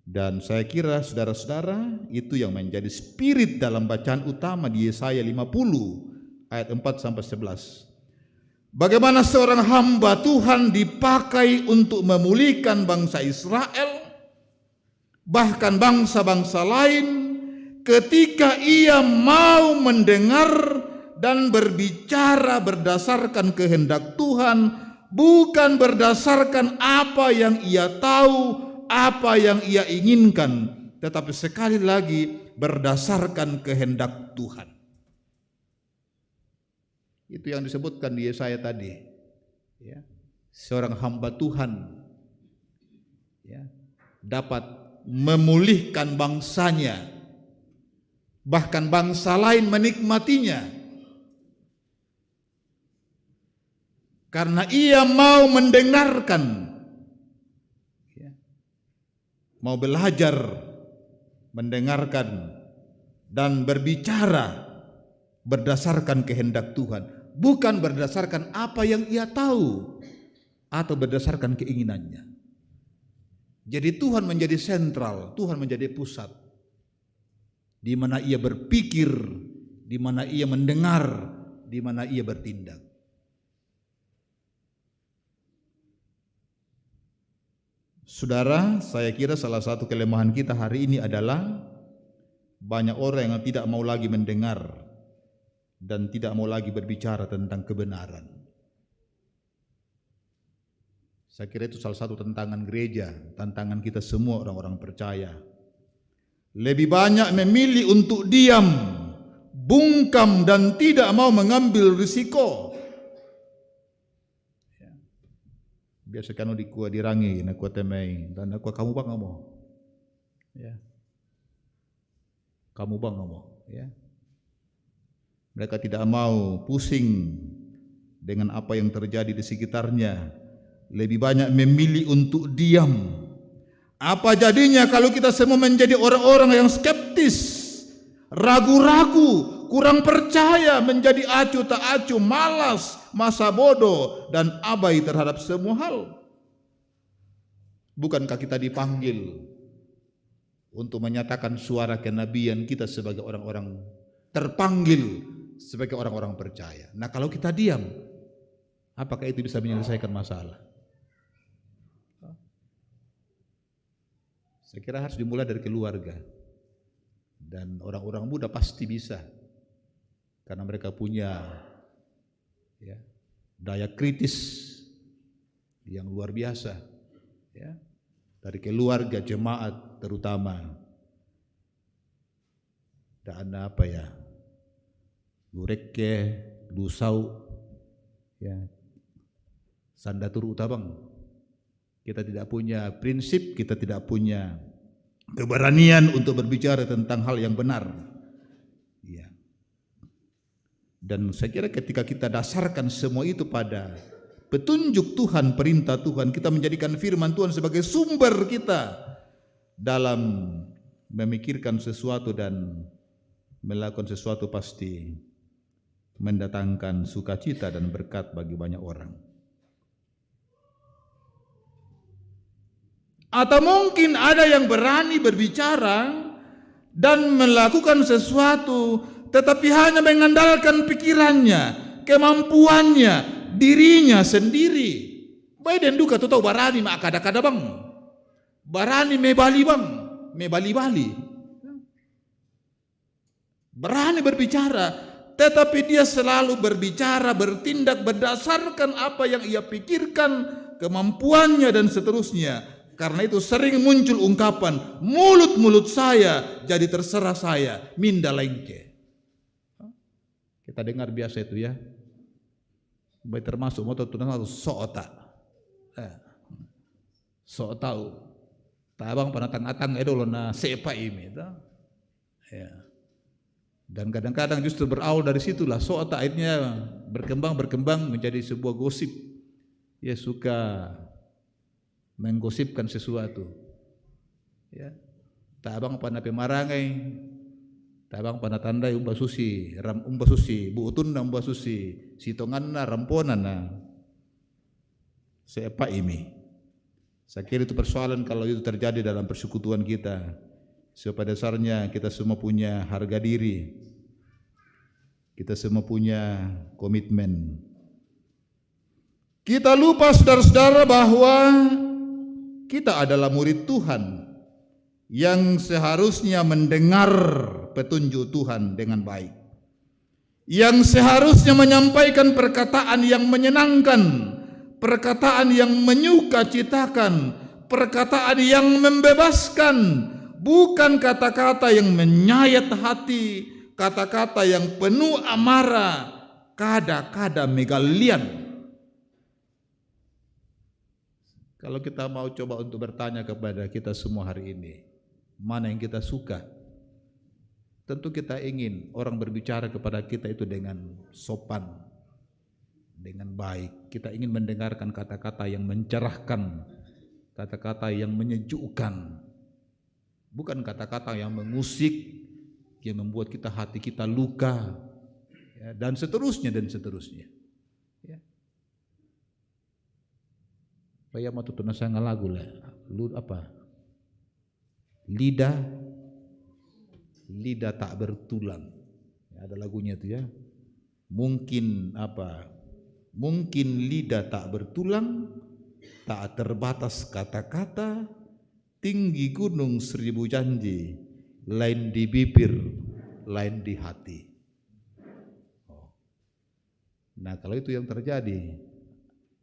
Speaker 3: Dan saya kira saudara-saudara, itu yang menjadi spirit dalam bacaan utama di Yesaya 50 ayat 4 sampai 11. Bagaimana seorang hamba Tuhan dipakai untuk memulihkan bangsa Israel, bahkan bangsa-bangsa lain, ketika ia mau mendengar dan berbicara berdasarkan kehendak Tuhan, bukan berdasarkan apa yang ia tahu, apa yang ia inginkan, tetapi sekali lagi berdasarkan kehendak Tuhan. Itu yang disebutkan di Yesaya tadi, ya. Seorang hamba Tuhan, ya, dapat memulihkan bangsanya, bahkan bangsa lain menikmatinya, karena ia mau mendengarkan, mau belajar, mendengarkan, dan berbicara berdasarkan kehendak Tuhan, bukan berdasarkan apa yang ia tahu atau berdasarkan keinginannya. Jadi Tuhan menjadi sentral, Tuhan menjadi pusat, di mana ia berpikir, di mana ia mendengar, di mana ia bertindak. Saudara, saya kira salah satu kelemahan kita hari ini adalah banyak orang yang tidak mau lagi mendengar dan tidak mau lagi berbicara tentang kebenaran. Saya kira itu salah satu tantangan gereja, tantangan kita semua orang-orang percaya. Lebih banyak memilih untuk diam, bungkam, dan tidak mau mengambil risiko. Biasa kan dikua dirangi, nak kuat temai, dan aku kamu bang ngomong, ya, kamu bang ngomong, ya. Mereka tidak mau pusing dengan apa yang terjadi di sekitarnya, lebih banyak memilih untuk diam. Apa jadinya kalau kita semua menjadi orang-orang yang skeptis, ragu-ragu, kurang percaya, menjadi acuh tak acuh, malas, masa bodoh, dan abai terhadap semua hal? Bukankah kita dipanggil untuk menyatakan suara kenabian kita sebagai orang-orang terpanggil, sebagai orang-orang percaya? Nah, kalau kita diam, apakah itu bisa menyelesaikan masalah? Saya kira harus dimulai dari keluarga. Dan orang-orang muda pasti bisa, karena mereka punya, ya, daya kritis yang luar biasa, ya, dari keluarga, jemaat terutama. dan apa ya, Lurekke, Lusau, ya, Sandatur Utabang. Kita tidak punya prinsip, kita tidak punya keberanian untuk berbicara tentang hal yang benar. Ya. Dan saya kira ketika kita dasarkan semua itu pada petunjuk Tuhan, perintah Tuhan, kita menjadikan firman Tuhan sebagai sumber kita dalam memikirkan sesuatu dan melakukan sesuatu, pasti mendatangkan sukacita dan berkat bagi banyak orang. Atau mungkin ada yang berani berbicara dan melakukan sesuatu tetapi hanya mengandalkan pikirannya, kemampuannya, dirinya sendiri. Baik dan duka tu tahu barani mak kada-kada bang. Barani mebali bang, mebali-bali. Berani berbicara, tetapi dia selalu berbicara, bertindak berdasarkan apa yang ia pikirkan, kemampuannya dan seterusnya. Karena itu sering muncul ungkapan, mulut-mulut saya jadi terserah saya, minda lengke. Kita dengar biasa itu ya. Baik termasuk moto tunan harus sok tak. Sok tahu. Tabang panatang-atang itu loh na sepa ini. Ya. Dan kadang-kadang justru berawal dari situlah sok tak, akhirnya berkembang menjadi sebuah gosip. Ya, suka menggosipkan sesuatu. Ya. Tabang pana pemarangai, tabang pana tandai umba susi, bu utunda umba susi, sitonganna ramponana. Sepa ini. Saya kira itu persoalan kalau itu terjadi dalam persekutuan kita. Sebab pada dasarnya kita semua punya harga diri. Kita semua punya komitmen. Kita lupa saudara-saudara bahwa kita adalah murid Tuhan yang seharusnya mendengar petunjuk Tuhan dengan baik. Yang seharusnya menyampaikan perkataan yang menyenangkan, perkataan yang menyukacitakan, perkataan yang membebaskan, bukan kata-kata yang menyayat hati, kata-kata yang penuh amarah, kada-kada megalian. Kalau kita mau coba untuk bertanya kepada kita semua hari ini, mana yang kita suka? Tentu kita ingin orang berbicara kepada kita itu dengan sopan, dengan baik. Kita ingin mendengarkan kata-kata yang mencerahkan, kata-kata yang menyejukkan, bukan kata-kata yang mengusik, yang membuat kita hati kita luka, ya, dan seterusnya dan seterusnya. Ya. Saya mau tutuna saya lagu lah, lu apa? Lidah tak bertulang. Ya, ada lagunya itu ya. Mungkin apa? Mungkin lidah tak bertulang, tak terbatas kata-kata, tinggi gunung 1000 janji, lain di bibir, lain di hati. Nah, kalau itu yang terjadi,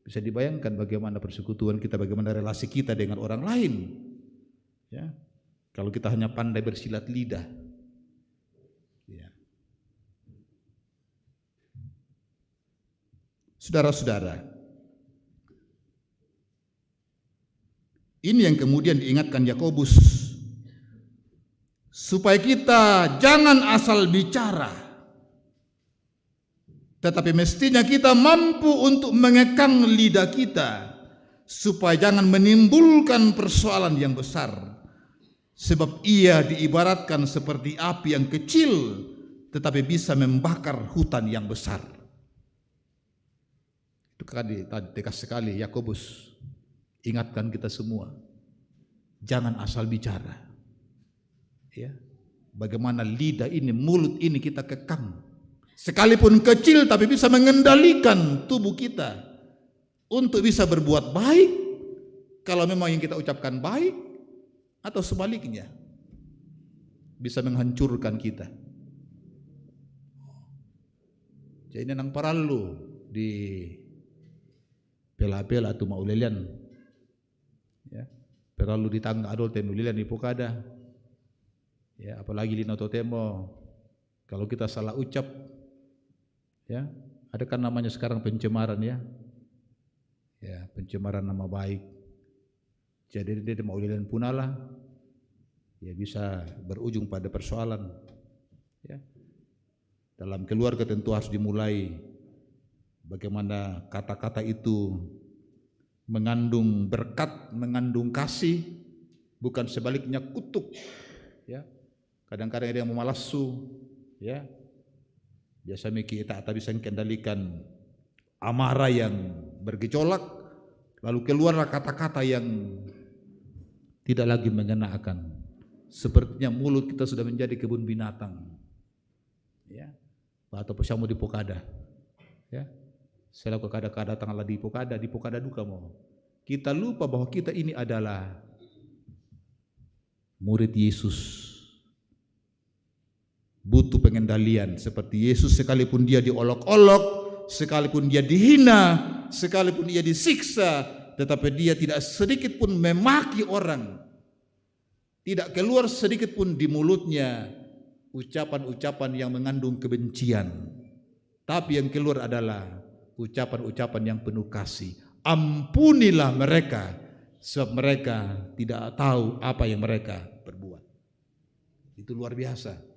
Speaker 3: bisa dibayangkan bagaimana persekutuan kita, bagaimana relasi kita dengan orang lain. Ya, kalau kita hanya pandai bersilat lidah. Ya. Saudara-saudara, ini yang kemudian diingatkan Yakobus, supaya kita jangan asal bicara, tetapi mestinya kita mampu untuk mengekang lidah kita, supaya jangan menimbulkan persoalan yang besar. Sebab ia diibaratkan seperti api yang kecil, tetapi bisa membakar hutan yang besar. Itu tadi tegas sekali Yakobus ingatkan kita semua, jangan asal bicara. Ya, bagaimana lidah ini, mulut ini kita kekang. Sekalipun kecil tapi bisa mengendalikan tubuh kita untuk bisa berbuat baik kalau memang yang kita ucapkan baik, atau sebaliknya bisa menghancurkan kita. Jadi nang paralu di pela-pela tu maulelian, ya, paralu di tangga adol tenulilian di pokada, ya, apalagi lino totemo Kalau kita salah ucap, ya, ada kan namanya sekarang pencemaran, ya, pencemaran nama baik. Jadi dia mau ulilan punala, ya bisa berujung pada persoalan, ya. Dalam keluarga tentu harus dimulai bagaimana kata-kata itu mengandung berkat, mengandung kasih, bukan sebaliknya kutuk, ya. Kadang-kadang ada yang memalasu, ya. Biasa kita tak bisa kendalikan amarah yang bergejolak, lalu keluarlah kata-kata yang tidak lagi mengenakan. Sepertinya mulut kita sudah menjadi kebun binatang, ya. Atau pesamu di pokada, ya. Selaku kada-kada tanggal di pokada duka mau. Kita lupa bahwa kita ini adalah murid Yesus. Butuh pengendalian seperti Yesus, sekalipun dia diolok-olok, sekalipun dia dihina, sekalipun dia disiksa, tetapi dia tidak sedikit pun memaki orang. Tidak keluar sedikit pun di mulutnya ucapan-ucapan yang mengandung kebencian, tapi yang keluar adalah ucapan-ucapan yang penuh kasih. Ampunilah mereka, sebab mereka tidak tahu apa yang mereka perbuat. Itu luar biasa.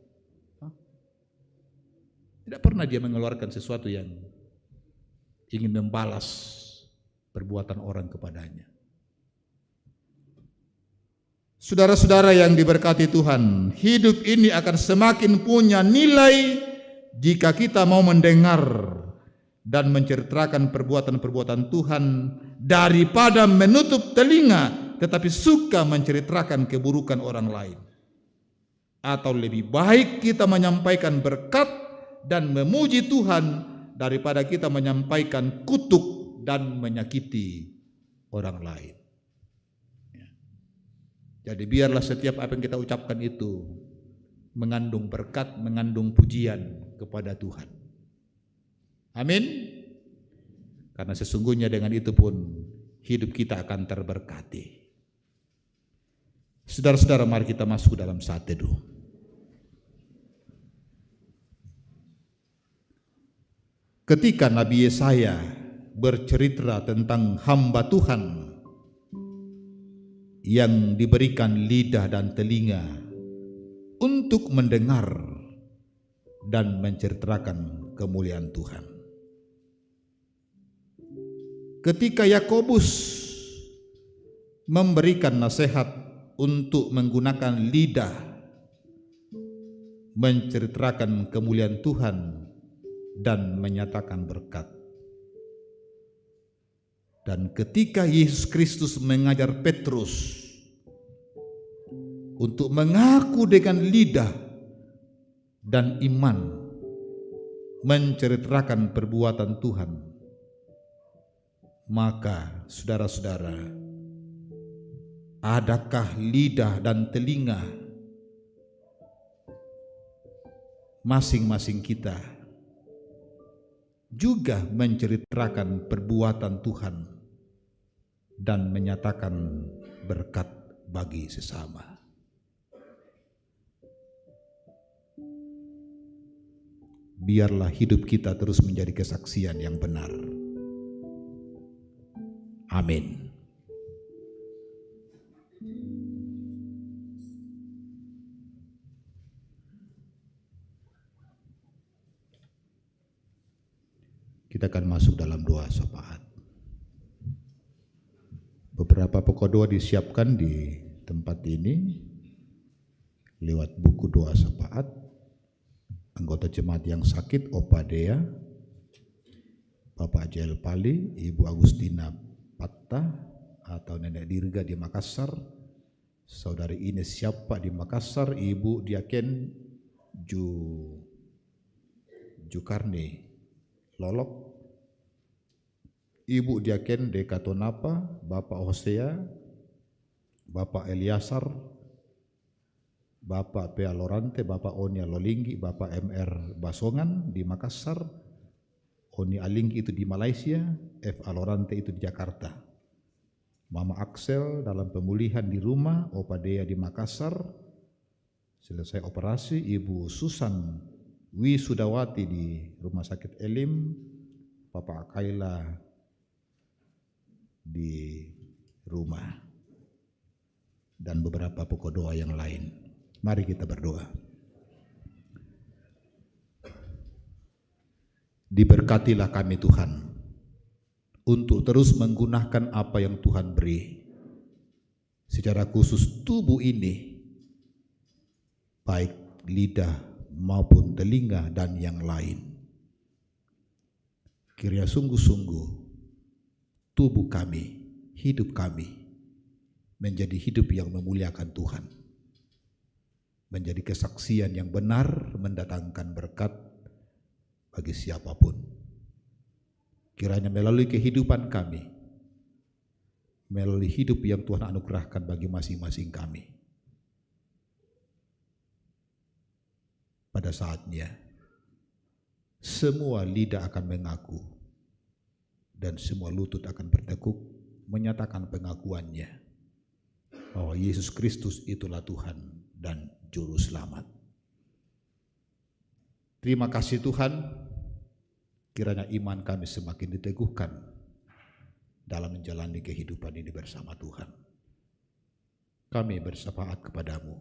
Speaker 3: Tidak pernah dia mengeluarkan sesuatu yang ingin membalas perbuatan orang kepadanya. Saudara-saudara yang diberkati Tuhan, hidup ini akan semakin punya nilai jika kita mau mendengar dan menceritakan perbuatan-perbuatan Tuhan daripada menutup telinga tetapi suka menceritakan keburukan orang lain. Atau lebih baik kita menyampaikan berkat dan memuji Tuhan daripada kita menyampaikan kutuk dan menyakiti orang lain. Jadi biarlah setiap apa yang kita ucapkan itu mengandung berkat, mengandung pujian kepada Tuhan. Amin. Karena sesungguhnya dengan itu pun hidup kita akan terberkati. Saudara-saudara, mari kita masuk dalam saat teduh. Ketika Nabi Yesaya bercerita tentang hamba Tuhan yang diberikan lidah dan telinga untuk mendengar dan menceritakan kemuliaan Tuhan. Ketika Yakobus memberikan nasihat untuk menggunakan lidah menceritakan kemuliaan Tuhan dan menyatakan berkat. Dan ketika Yesus Kristus mengajar Petrus untuk mengaku dengan lidah dan iman menceritakan perbuatan Tuhan, maka saudara-saudara, adakah lidah dan telinga masing-masing kita juga menceritakan perbuatan Tuhan dan menyatakan berkat bagi sesama? Biarlah hidup kita terus menjadi kesaksian yang benar. Amin. Kita akan masuk dalam doa syafaat. Beberapa pokok doa disiapkan di tempat ini lewat buku doa syafaat. Anggota jemaat yang sakit, Opa Dea, Bapak Jael Pali, Ibu Agustina Patta atau Nenek Dirga di Makassar, Saudari Ines Siapa di Makassar, Ibu Diaken Jukarni Lolok, Ibu Diaken Dekatonapa, Bapak Hosea, Bapak Eliasar, Bapak Pea Lorante, Bapak Onia Lolinggi, Bapak MR Basongan di Makassar, Oni Alinggi itu di Malaysia, F. Alorante itu di Jakarta, Mama Axel dalam pemulihan di rumah, Opa Dea di Makassar, selesai operasi, Ibu Susan wisudawati di Rumah Sakit Elim, Bapak Kaila di rumah, dan beberapa pokok doa yang lain. Mari kita berdoa. Diberkatilah kami Tuhan untuk terus menggunakan apa yang Tuhan beri, secara khusus tubuh ini, baik lidah maupun telinga dan yang lain. Kiranya sungguh-sungguh tubuh kami, hidup kami menjadi hidup yang memuliakan Tuhan, menjadi kesaksian yang benar mendatangkan berkat bagi siapapun. Kiranya melalui kehidupan kami, melalui hidup yang Tuhan anugerahkan bagi masing-masing kami, pada saatnya semua lidah akan mengaku dan semua lutut akan bertekuk menyatakan pengakuannya bahwa Yesus Kristus itulah Tuhan dan Juru Selamat. Terima kasih Tuhan, kiranya iman kami semakin diteguhkan dalam menjalani kehidupan ini bersama Tuhan. Kami bersyafaat kepadamu,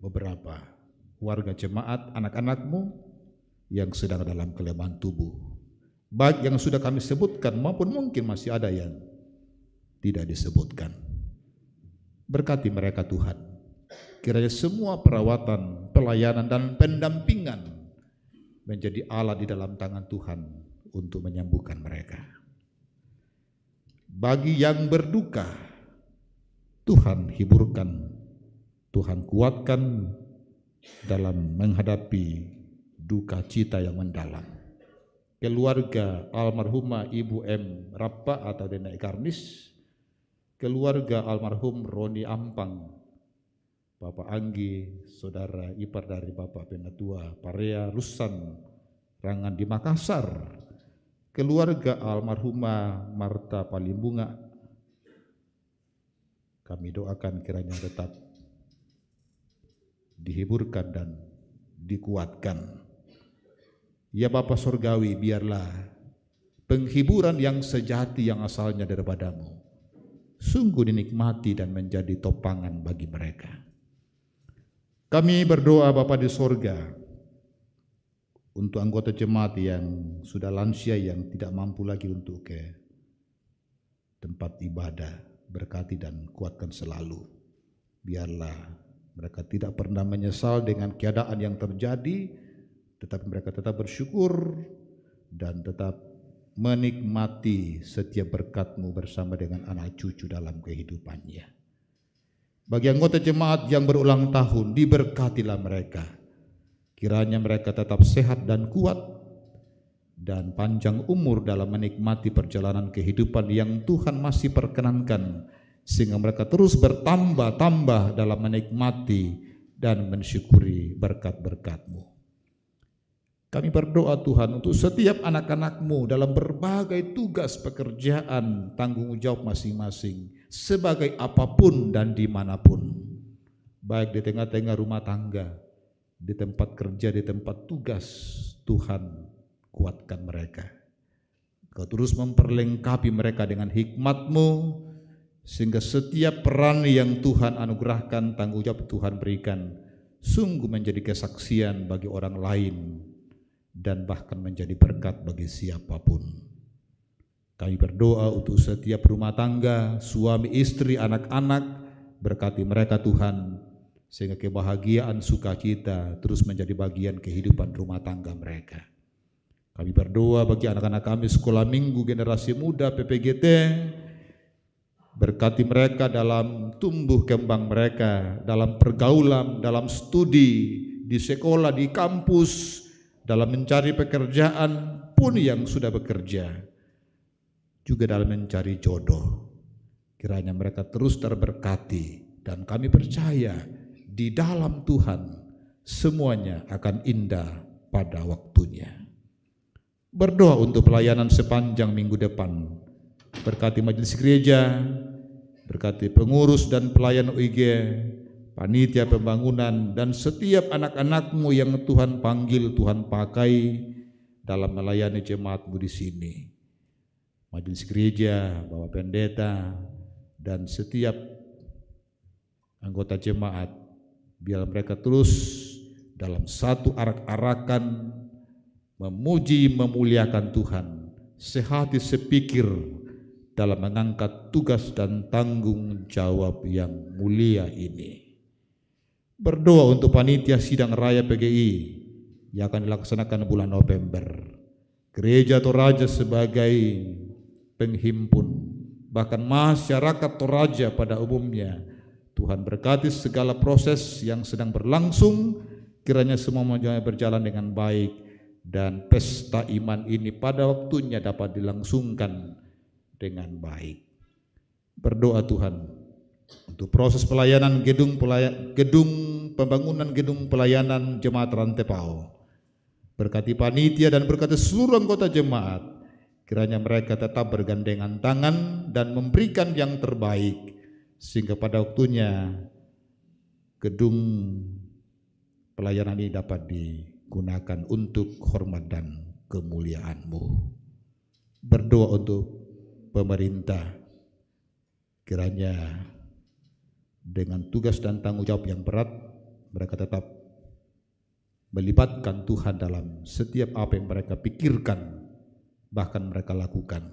Speaker 3: beberapa warga jemaat, anak-anakmu yang sedang dalam kelemahan tubuh, baik yang sudah kami sebutkan maupun mungkin masih ada yang tidak disebutkan. Berkati mereka Tuhan, kiranya semua perawatan, pelayanan dan pendampingan menjadi alat di dalam tangan Tuhan untuk menyembuhkan mereka. Bagi yang berduka, Tuhan hiburkan, Tuhan kuatkan dalam menghadapi duka cita yang mendalam. Keluarga almarhumah Ibu M. Rappa atau Nenek Karnis, keluarga almarhum Roni Ampang, Bapak Anggi, saudara ipar dari Bapak Penatua Parea Rusan Rangan di Makassar, keluarga almarhumah Marta Palimbunga, kami doakan kiranya tetap dihiburkan dan dikuatkan. Ya Bapa Surgawi, biarlah penghiburan yang sejati yang asalnya daripadamu sungguh dinikmati dan menjadi topangan bagi mereka. Kami berdoa Bapa di sorga untuk anggota jemaat yang sudah lansia yang tidak mampu lagi untuk ke tempat ibadah, berkati dan kuatkan selalu. Biarlah mereka tidak pernah menyesal dengan keadaan yang terjadi, tetapi mereka tetap bersyukur dan tetap menikmati setiap berkat-Mu bersama dengan anak cucu dalam kehidupannya. Bagi anggota jemaat yang berulang tahun, diberkatilah mereka. Kiranya mereka tetap sehat dan kuat dan panjang umur dalam menikmati perjalanan kehidupan yang Tuhan masih perkenankan, sehingga mereka terus bertambah-tambah dalam menikmati dan mensyukuri berkat-berkat-Mu. Kami berdoa Tuhan untuk setiap anak-anak-Mu dalam berbagai tugas pekerjaan, tanggung jawab masing-masing, sebagai apapun dan dimanapun, baik di tengah-tengah rumah tangga, di tempat kerja, di tempat tugas. Tuhan kuatkan mereka. Kau terus memperlengkapi mereka dengan hikmat-Mu, sehingga setiap peran yang Tuhan anugerahkan, tanggung jawab Tuhan berikan, sungguh menjadi kesaksian bagi orang lain dan bahkan menjadi berkat bagi siapapun. Kami berdoa untuk setiap rumah tangga, suami, istri, anak-anak, berkati mereka Tuhan, sehingga kebahagiaan sukacita terus menjadi bagian kehidupan rumah tangga mereka. Kami berdoa bagi anak-anak kami sekolah minggu generasi muda PPGT, berkati mereka dalam tumbuh kembang mereka, dalam pergaulan, dalam studi, di sekolah, di kampus, dalam mencari pekerjaan pun yang sudah bekerja, juga dalam mencari jodoh. Kiranya mereka terus terberkati, dan kami percaya di dalam Tuhan semuanya akan indah pada waktunya. Berdoa untuk pelayanan sepanjang minggu depan. Berkati majelis gereja, berkati pengurus dan pelayan UIG, panitia pembangunan, dan setiap anak-anakmu yang Tuhan panggil, Tuhan pakai dalam melayani jemaatmu di sini. Majelis gereja, Bapak Pendeta, dan setiap anggota jemaat, biar mereka terus dalam satu arak-arakan memuji, memuliakan Tuhan, sehati sepikir dalam mengangkat tugas dan tanggung jawab yang mulia ini. Berdoa untuk panitia sidang raya PGI yang akan dilaksanakan bulan November. Gereja Toraja sebagai penghimpun, bahkan masyarakat Toraja pada umumnya, Tuhan berkati segala proses yang sedang berlangsung, kiranya semua berjalan dengan baik, dan pesta iman ini pada waktunya dapat dilangsungkan dengan baik. Berdoa Tuhan untuk proses pelayanan pembangunan gedung pelayanan jemaat Rantepao. Berkati panitia dan berkati seluruh anggota jemaat, kiranya mereka tetap bergandengan tangan dan memberikan yang terbaik, sehingga pada waktunya gedung pelayanan ini dapat digunakan untuk hormat dan kemuliaan-Mu. Berdoa untuk pemerintah, kiranya dengan tugas dan tanggung jawab yang berat, mereka tetap melibatkan Tuhan dalam setiap apa yang mereka pikirkan, bahkan mereka lakukan.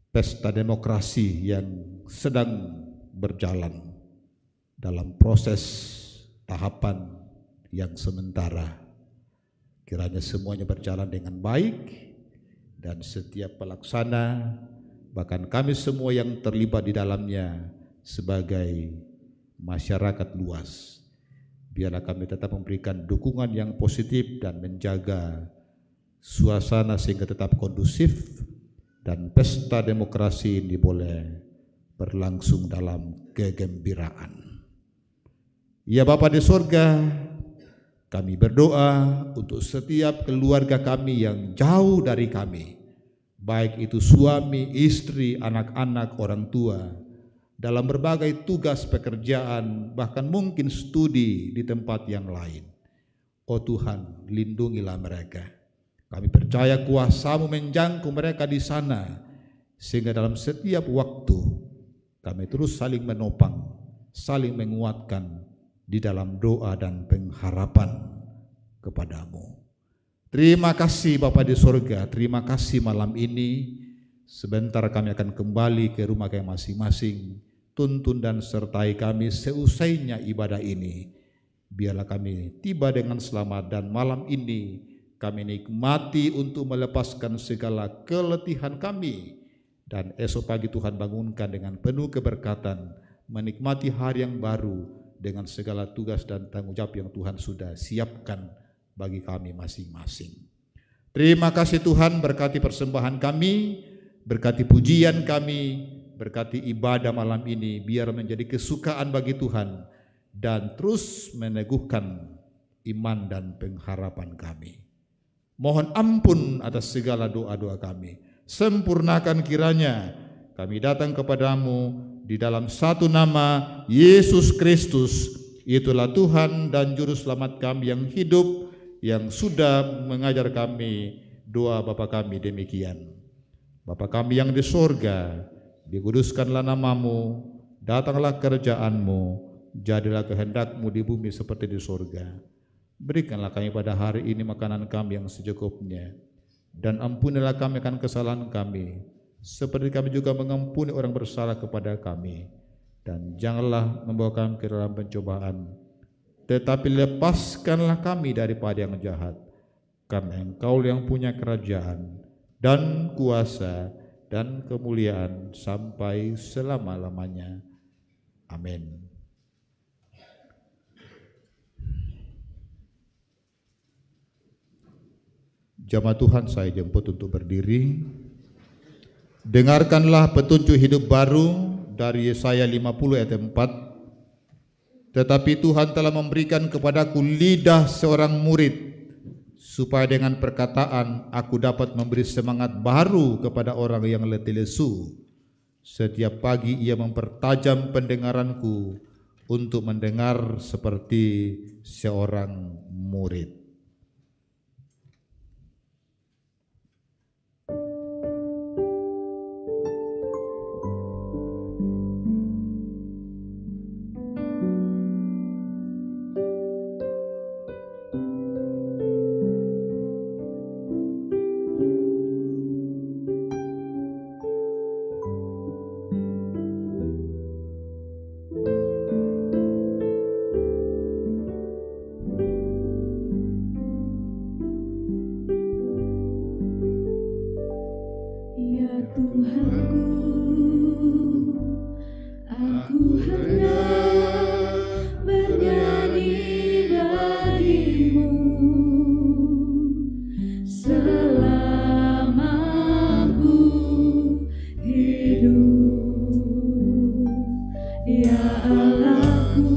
Speaker 3: Pesta demokrasi yang sedang berjalan dalam proses tahapan yang sementara, kiranya semuanya berjalan dengan baik, dan setiap pelaksana, bahkan kami semua yang terlibat di dalamnya sebagai masyarakat luas, biarlah kami tetap memberikan dukungan yang positif dan menjaga suasana sehingga tetap kondusif, dan pesta demokrasi ini boleh berlangsung dalam kegembiraan. Ya Bapa di sorga, kami berdoa untuk setiap keluarga kami yang jauh dari kami, baik itu suami, istri, anak-anak, orang tua, dalam berbagai tugas pekerjaan, bahkan mungkin studi di tempat yang lain. Oh Tuhan, lindungilah mereka. Kami percaya kuasa-Mu menjangkau mereka di sana, sehingga dalam setiap waktu kami terus saling menopang, saling menguatkan di dalam doa dan pengharapan kepada-Mu. Terima kasih Bapa di sorga, terima kasih malam ini. Sebentar kami akan kembali ke rumah kami masing-masing. Tuntun dan sertai kami seusainya ibadah ini. Biarlah kami tiba dengan selamat, dan malam ini kami nikmati untuk melepaskan segala keletihan kami, dan esok pagi Tuhan bangunkan dengan penuh keberkatan, menikmati hari yang baru dengan segala tugas dan tanggung jawab yang Tuhan sudah siapkan bagi kami masing-masing. Terima kasih Tuhan, berkati persembahan kami, berkati pujian kami, berkati ibadah malam ini, biar menjadi kesukaan bagi Tuhan dan terus meneguhkan iman dan pengharapan kami. Mohon ampun atas segala doa-doa kami. Sempurnakan kiranya kami datang kepadamu di dalam satu nama Yesus Kristus. Itulah Tuhan dan Juru Selamat kami yang hidup, yang sudah mengajar kami doa Bapa kami demikian. Bapa kami yang di sorga, dikuduskanlah namamu, datanglah kerajaan-Mu, jadilah kehendak-Mu di bumi seperti di sorga. Berikanlah kami pada hari ini makanan kami yang secukupnya, dan ampunilah kami akan kesalahan kami, seperti kami juga mengampuni orang bersalah kepada kami. Dan janganlah membawa kami ke dalam pencobaan, tetapi lepaskanlah kami daripada yang jahat, karena Engkau yang punya kerajaan dan kuasa dan kemuliaan sampai selama-lamanya. Amin. Jamaat Tuhan, saya jemput untuk berdiri. Dengarkanlah petunjuk hidup baru dari Yesaya 50 ayat 4. Tetapi Tuhan telah memberikan kepadaku lidah seorang murid, supaya dengan perkataan aku dapat memberi semangat baru kepada orang yang letih lesu. Setiap pagi ia mempertajam pendengaranku, untuk mendengar seperti seorang murid.
Speaker 2: Ya Tuhanku, aku hendak bernyanyi bagimu selama aku hidup. Ya Allahku,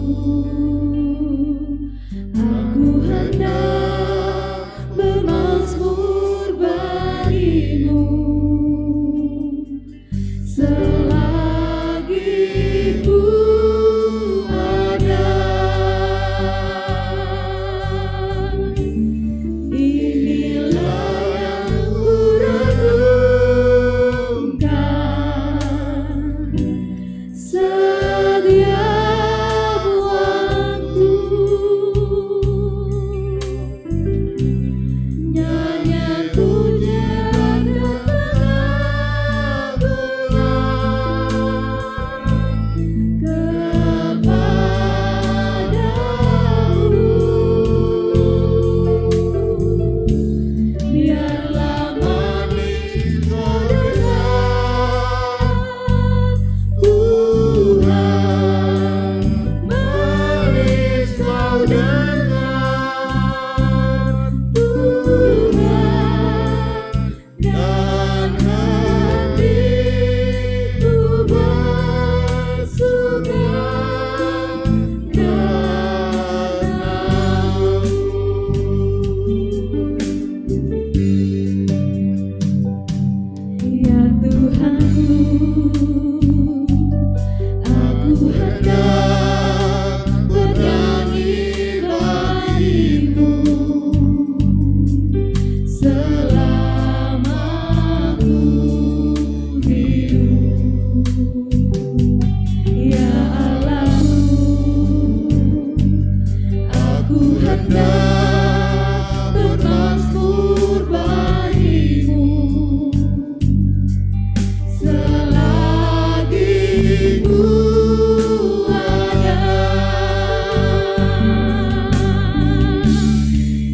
Speaker 2: aku hendak bermazmur bagimu selagi ku ada. Inilah yang ku renungkan setiap waktu. Nyanyian pujian dan biarlah manis terdengar, Tuhan, manis kau dengar, Tuhan, dan hatiku bersuka Ya Tuhanku, aku hendak bernyanyi bagimu selama aku hidup. Ya Allahku, aku hendak bermazmur bagimu selagi ku ada.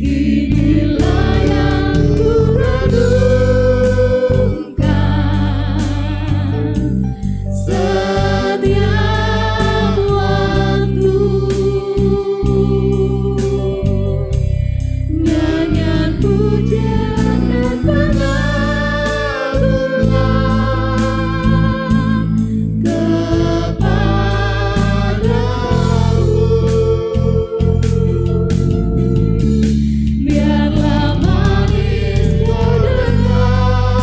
Speaker 2: Inilah yang ku renungkan setiap waktu. Nyanyian pujian dan pengagungan kepadamu. Biarlah manis terdengar,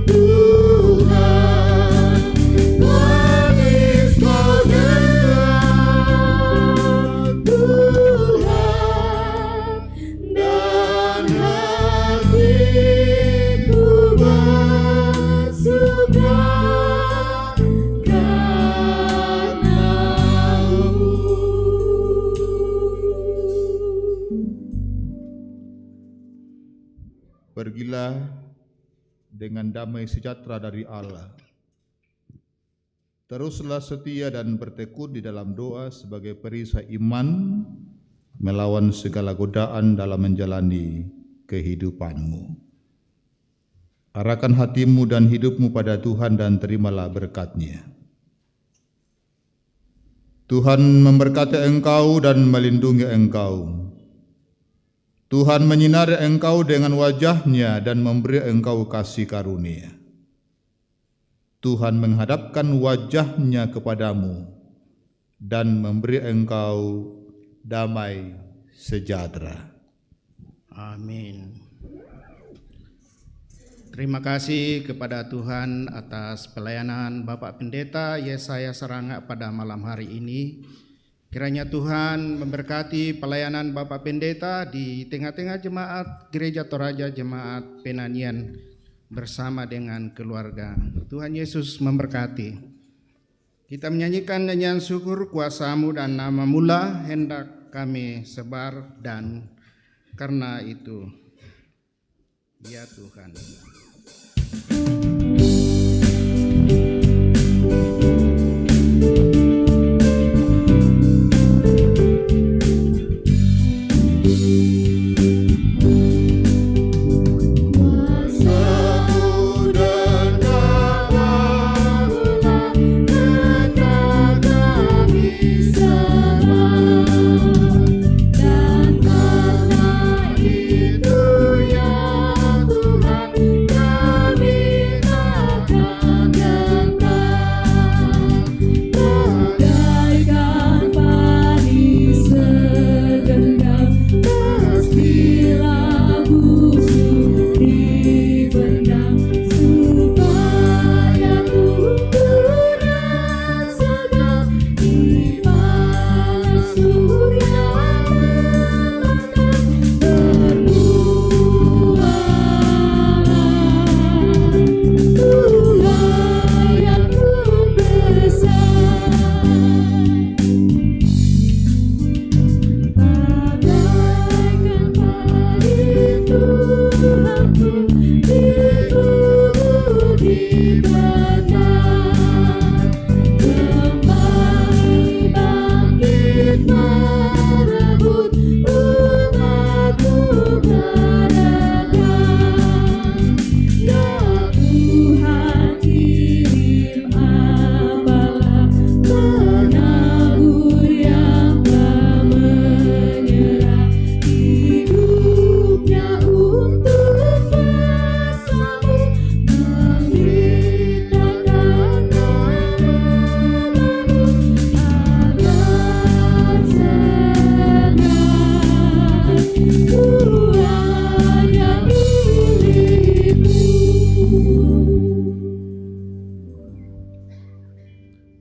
Speaker 2: Tuhan, manis kau dengar, Tuhan, dan hatiku bersuka karenamu.
Speaker 3: Pergilah dengan damai sejahtera dari Allah. Teruslah setia dan bertekun di dalam doa sebagai perisai iman melawan segala godaan dalam menjalani kehidupanmu. Arahkan hatimu dan hidupmu pada Tuhan dan terimalah berkat-Nya. Tuhan memberkati engkau dan melindungi engkau. Tuhan menyinari engkau dengan wajah-Nya dan memberi engkau kasih karunia. Tuhan menghadapkan wajah-Nya kepadamu dan memberi engkau damai sejahtera.
Speaker 4: Amin. Terima kasih kepada Tuhan atas pelayanan Bapak Pendeta Yesaya Serangga pada malam hari ini. Kiranya Tuhan memberkati pelayanan Bapak Pendeta di tengah-tengah jemaat Gereja Toraja Jemaat Penanian bersama dengan keluarga. Tuhan Yesus memberkati. Kita menyanyikan nyanyian syukur, kuasa-Mu dan nama-Mu lah hendak kami sebar, dan karena itu ya Tuhan.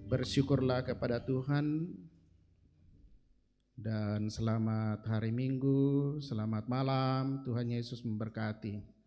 Speaker 4: Bersyukurlah kepada Tuhan dan selamat hari Minggu, selamat malam, Tuhan Yesus memberkati.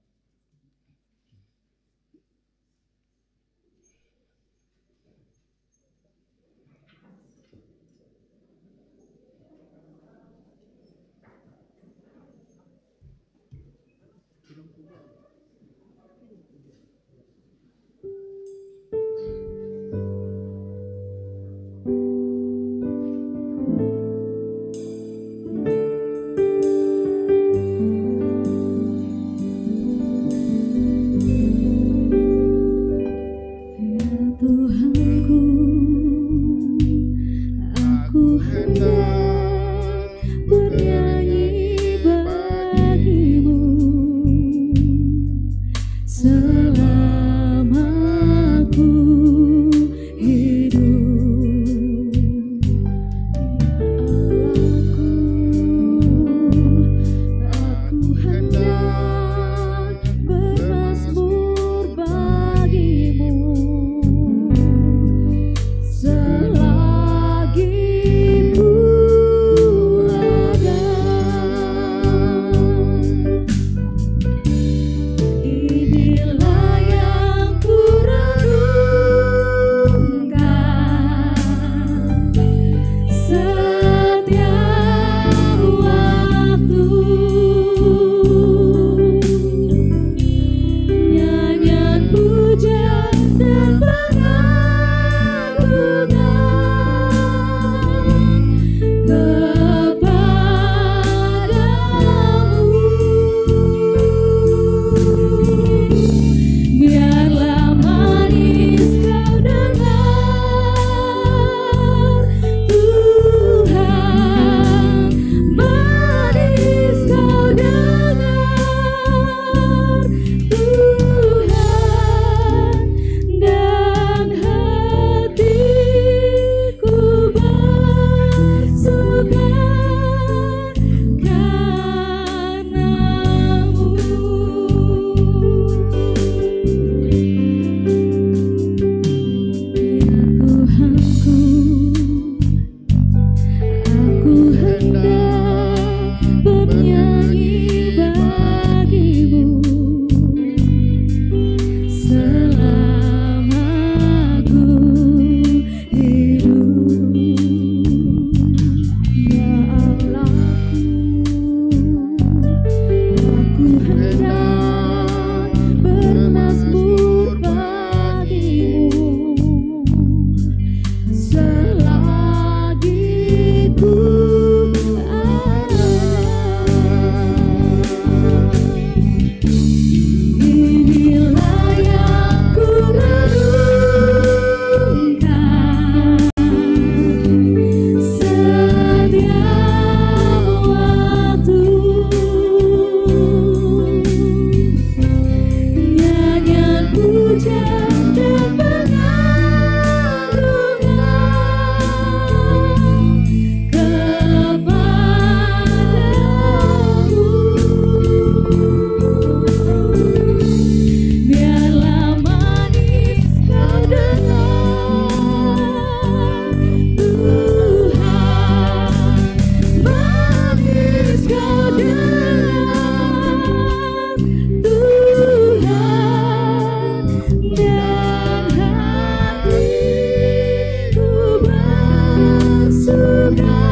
Speaker 7: Selagi ku
Speaker 2: surga.